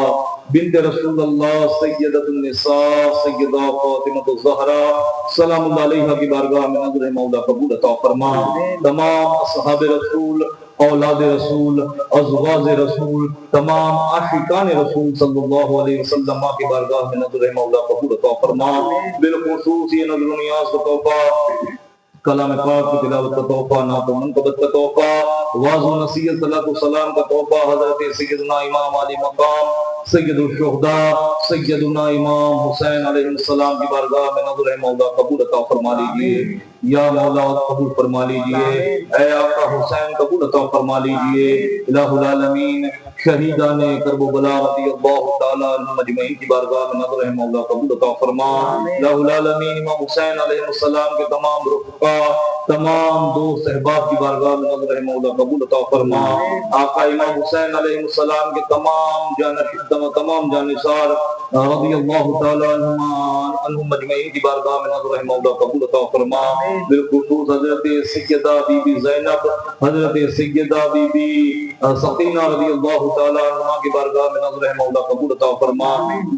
S3: بنت رسول اللہ سیدۃ النساء سیدہ فاطمہ الزہرا سلام اللہ علیہا کی بارگاہ میں نظر مولا قبول عطا فرما تمام اصحاب رسول اولاد رسول ازواج رسول تمام عاشقان رسول صلی اللہ علیہ وسلم کی بارگاہ میں نظر مولا قبول عطا فرما بالخصوص یہ نظر و نیاز کا تحفہ کلام پاک کی تلاوت کا تحفہ نعت و منقبت کا تحفہ واعظ و نصیحت صلاۃ و سلام کا تحفہ حضرت سیدنا امام علی مقام سید الشہداء سیدنا امام حسین علیہ السلام کی بارگاہ میں نظر مولا قبول عطا فرما لیجیے۔ یا مولا قبول فرما لیجیے، اے آقا حسین قبول عطا فرما لیجیے۔ الہ العالمین شہیدان کرب و بلا رضی اللہ تعالیٰ عنہم اجمعین کی بارگاہ میں نظر مولا قبول عطا فرما۔ الہ العالمین امام حسین علیہ السلام کے تمام رفقا، تمام دوست احباب کی بارگاہ میں نظر مولا قبول عطا فرما۔ آقا امام حسین علیہ السلام کے تمام جانثار رضی اللہ تعالیٰ عنہم اجمعین کی بارگاہ میں نظر مولا قبول عطا فرما۔ بالخصوص حضرت سیدہ بی بی زینب، حضرت سیدہ بی بی سقینہ رضی اللہ تعالیٰ عنہ کی بارگاہ میں نظر مولا قبول عطا فرما۔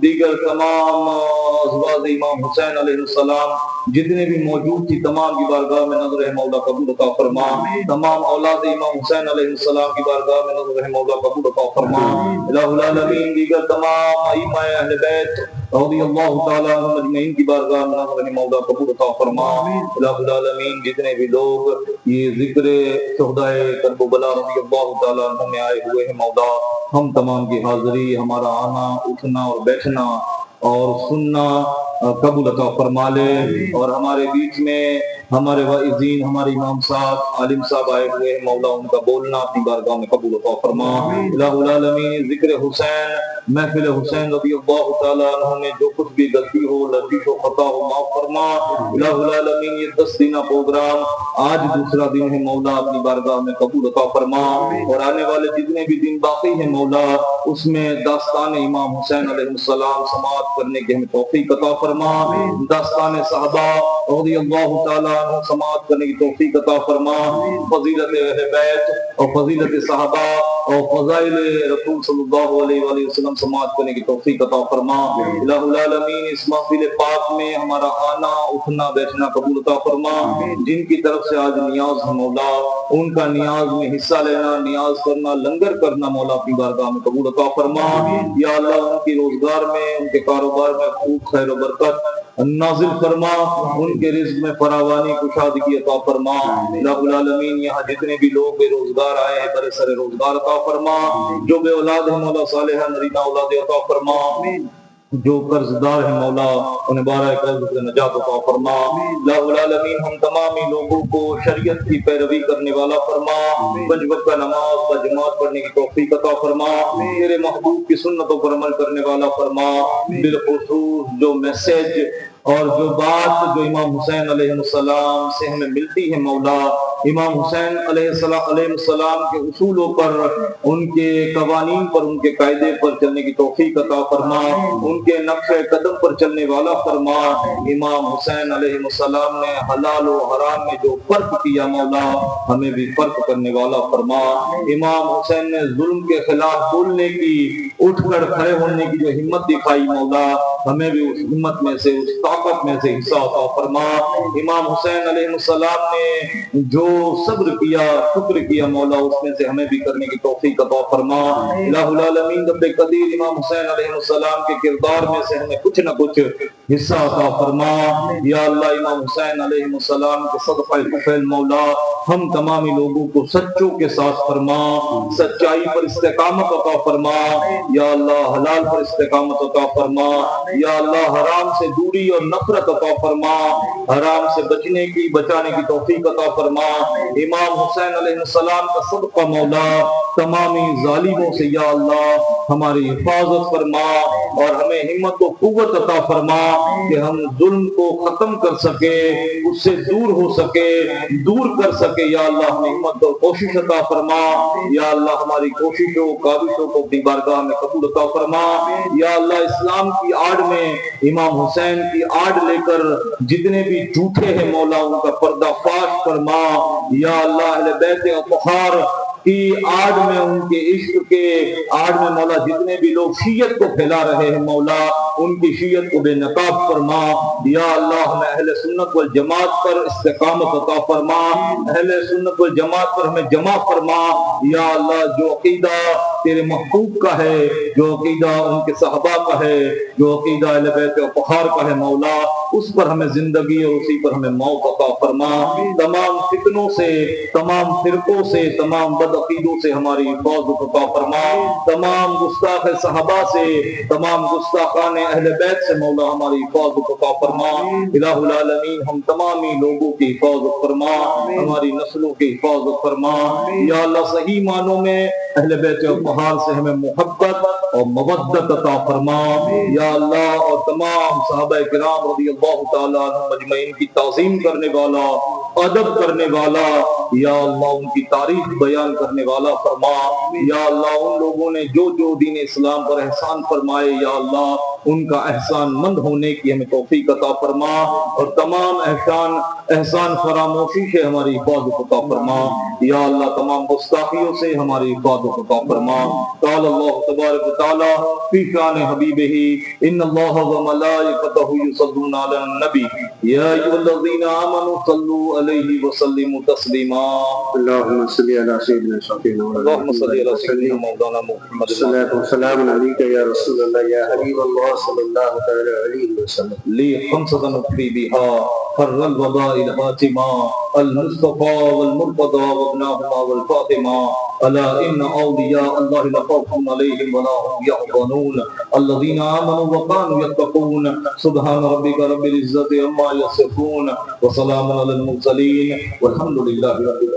S3: دیگر تمام ازواج امام حسین علیہ السلام جتنے بھی موجود تھی تمام کی بارگاہ میں نظر مولا قبول عطا فرما۔ تمام اولاد امام حسین علیہ السلام کی بارگاہ میں نظر مولا قبول عطا فرما۔ الہ العالمین دیگر تمام ائمہ اہل بیت رضی اللہ تعالیٰ عنہم اجمعین کی بارگاہ میں نظر مولا قبول عطا فرما۔ الہ العالمین جتنے بھی لوگ یہ ذکر شہداء کرب و بلا رضی اللہ تعالیٰ عنہ میں آئے ہوئے ہیں مولا، ہم تمام کی حاضری، ہمارا آنا اٹھنا اور بیٹھنا اور سننا قبول عطا فرما لے، اور ہمارے بیچ میں ہمارے واعظین، ہمارے امام صاحب عالم صاحب آئے ہوئے ہیں مولا، ان کا بولنا اپنی بارگاہ میں قبول عطا فرما۔ الہ العالمین ذکر حسین، محفل حسین رضی اللہ تعالیٰ عنہ میں جو کچھ بھی غلطی ہو، لرزش ہو، خطا ہو، معاف فرما۔ الہ العالمین یہ 10 دنہ پروگرام آج دوسرا دن ہے مولا، اپنی بارگاہ میں قبول عطا فرما، اور آنے والے جتنے بھی دن باقی ہیں مولا اس میں داستان امام حسین علیہ السلام سماعت کرنے کی ہمیں توفیق عطا فرما، داستان صحابہ رضی اللہ تعالیٰ عنہ سماعت کرنے کی توفیق عطا فرما، فضیلت اہل بیت اور فضیلت صحابہ اور فضائل رسول صلی اللہ علیہ وآلہ وسلم سماعت کرنے کی توفیق عطا فرما۔ الہ العالمین اس محفل پاک میں ہمارا آنا اٹھنا بیٹھنا قبول عطا فرما، جن کی طرف سے آج نیاز ہے مولا ان کا نیاز میں حصہ لینا، نیاز کرنا، لنگر کرنا مولا اپنی بارگاہ میں قبول عطا فرما۔ یا اللہ ان کی روزگار میں، ان کے کاروبار میں خوب خیر و برکت نازل فرما، ان کے رزق میں فراوانی کشادگی عطا فرما۔ الہ العالمین یہاں جتنے بھی لوگ بے روزگار آئے ہیں برے سر روزگار عطا فرما، جو بے اولاد ہیں مولا صالحہ نرینہ اولاد عطا فرما، جو قرض دار ہیں مولا انہیں بارہ قرض سے نجات عطا فرما۔ الہ العالمین ہم تمامی لوگوں کو شریعت کی پیروی کرنے والا فرما، پنج وقتہ نماز بجماعت پڑھنے کی توفیق عطا فرما، تیرے محبوب کی سنتوں پر عمل کرنے والا فرما۔ بالخصوص جو میسج اور جو بات جو امام حسین علیہ السلام سے ہمیں ملتی ہے مولا، امام حسین علیہ السلام کے اصولوں پر، ان کے قوانین پر، ان کے قاعدے پر چلنے کی توفیق عطا فرما، ان کے نقش قدم پر چلنے والا فرما۔ امام حسین علیہ السلام نے حلال و حرام میں جو فرق کیا مولا ہمیں بھی فرق کرنے والا فرما۔ امام حسین نے ظلم کے خلاف بولنے کی، اٹھ کر کھڑے ہونے کی جو ہمت دکھائی مولا ہمیں بھی اس ہمت میں سے، اس طاقت میں سے حصہ عطا فرما۔ امام حسین علیہ السلام نے جو صبر کیا، شکر کیا مولا اس میں سے ہمیں بھی کرنے کی توفیق عطا فرما۔ الہ العالمین رب قدیر امام حسین علیہ السلام کے کردار میں سے ہمیں کچھ نہ کچھ حصہ عطا فرما۔ یا اللہ امام حسین علیہ السلام کے صدقہ طفیل مولا ہم تمامی لوگوں کو سچوں کے ساتھ فرما، سچائی پر استقامت عطا فرما۔ یا اللہ حلال پر استقامت عطا فرما۔ یا اللہ حرام سے دوری اور نفرت عطا فرما، حرام سے بچنے کی، بچانے کی توفیق عطا فرما۔ امام حسین علیہ السلام کا صدقہ مولا تمامی ظالموں سے یا اللہ ہماری حفاظت فرما، اور ہمیں ہمت و قوت عطا فرما کہ ہم ظلم کو ختم کر سکے، اس سے دور ہو سکے، دور کر سکے۔ یا اللہ ہمیں ہمت اور کوشش عطا فرما۔ یا اللہ ہماری کوششوں کاوشوں کو اپنی بارگاہ میں قبول عطا فرما۔ یا اللہ اسلام کی آڑ میں، امام حسین کی آڑ لے کر جتنے بھی جھوٹے ہیں مولا ان کا پردہ فاش فرما۔ یا اللہ اہل بیت اطہار کی آڑ میں، ان کے عشق کے آڑ میں مولا جتنے بھی لوگ شیعت کو پھیلا رہے ہیں مولا ان کی شیعت کو بے نقاب فرما یا اللہ ہمیں اہل سنت والجماعت پر استقامت عطا فرما اہل سنت والجماعت پر ہمیں جمع فرما یا اللہ جو عقیدہ تیرے محبوب کا ہے جو عقیدہ ان کے صحابہ کا ہے جو عقیدہ اہل بیت اطہار کا ہے مولا اس پر ہمیں زندگی اور اسی پر ہمیں موت عطا فرما تمام فتنوں سے تمام فرقوں سے تمام بدعقیدوں سے ہماری حفاظت عطا فرما تمام گستاخ صحابہ سے تمام گستاخان اہل بیت سے مولا ہماری حفاظت عطا فرما الہ العالمین ہم تمامی لوگوں کی حفاظت فرما ہماری نسلوں کی حفاظت فرما یا اللہ صحیح معنوں میں اہل بیت اطہار سے ہمیں محبت اور مودت عطا فرما یا اللہ اور تمام صحابہ کرام رضی اللہ تعالیٰ عنہ مجمعین کی تعظیم کرنے والا ادب کرنے والا یا اللہ ان کی تعریف بیان کرنے والا فرما یا اللہ ان لوگوں نے جو جو دین اسلام پر احسان فرمائے یا اللہ ان کا احسان مند ہونے کی ہمیں توفیق عطا فرما اور تمام احسان فراموشی سے ہماری حفاظت عطا فرما یا اللہ تمام گستاخیوں سے ہماری حفاظت عطا فرما قال اللہ تبارک و تعالی فی شان حبیبہ ان اللہ وملائکتہ یصلون علی النبی یا ایھا الذین آمنوا صلوا علیہ وسلموا تسلیما
S1: اللهم صل على سيدنا شفيعنا
S3: اللهم صل علی سیدنا مولانا محمد
S1: والصلاة والسلام عليك يا رسول الله يا حبيب الله صلى الله تعالى عليه وسلم
S3: لی خمسة نقفی بها فر الوباء الحاتمہ المصطفى والمرتضى وابناهما والفاطمة الا ان اولیاء اللہ لا خوف علیہم ولا هم يحزنون الذين آمنوا وكانوا يتقون سبحان ربك رب العزة عما يصفون وسلام على المرسلين والحمد لله رب العالمين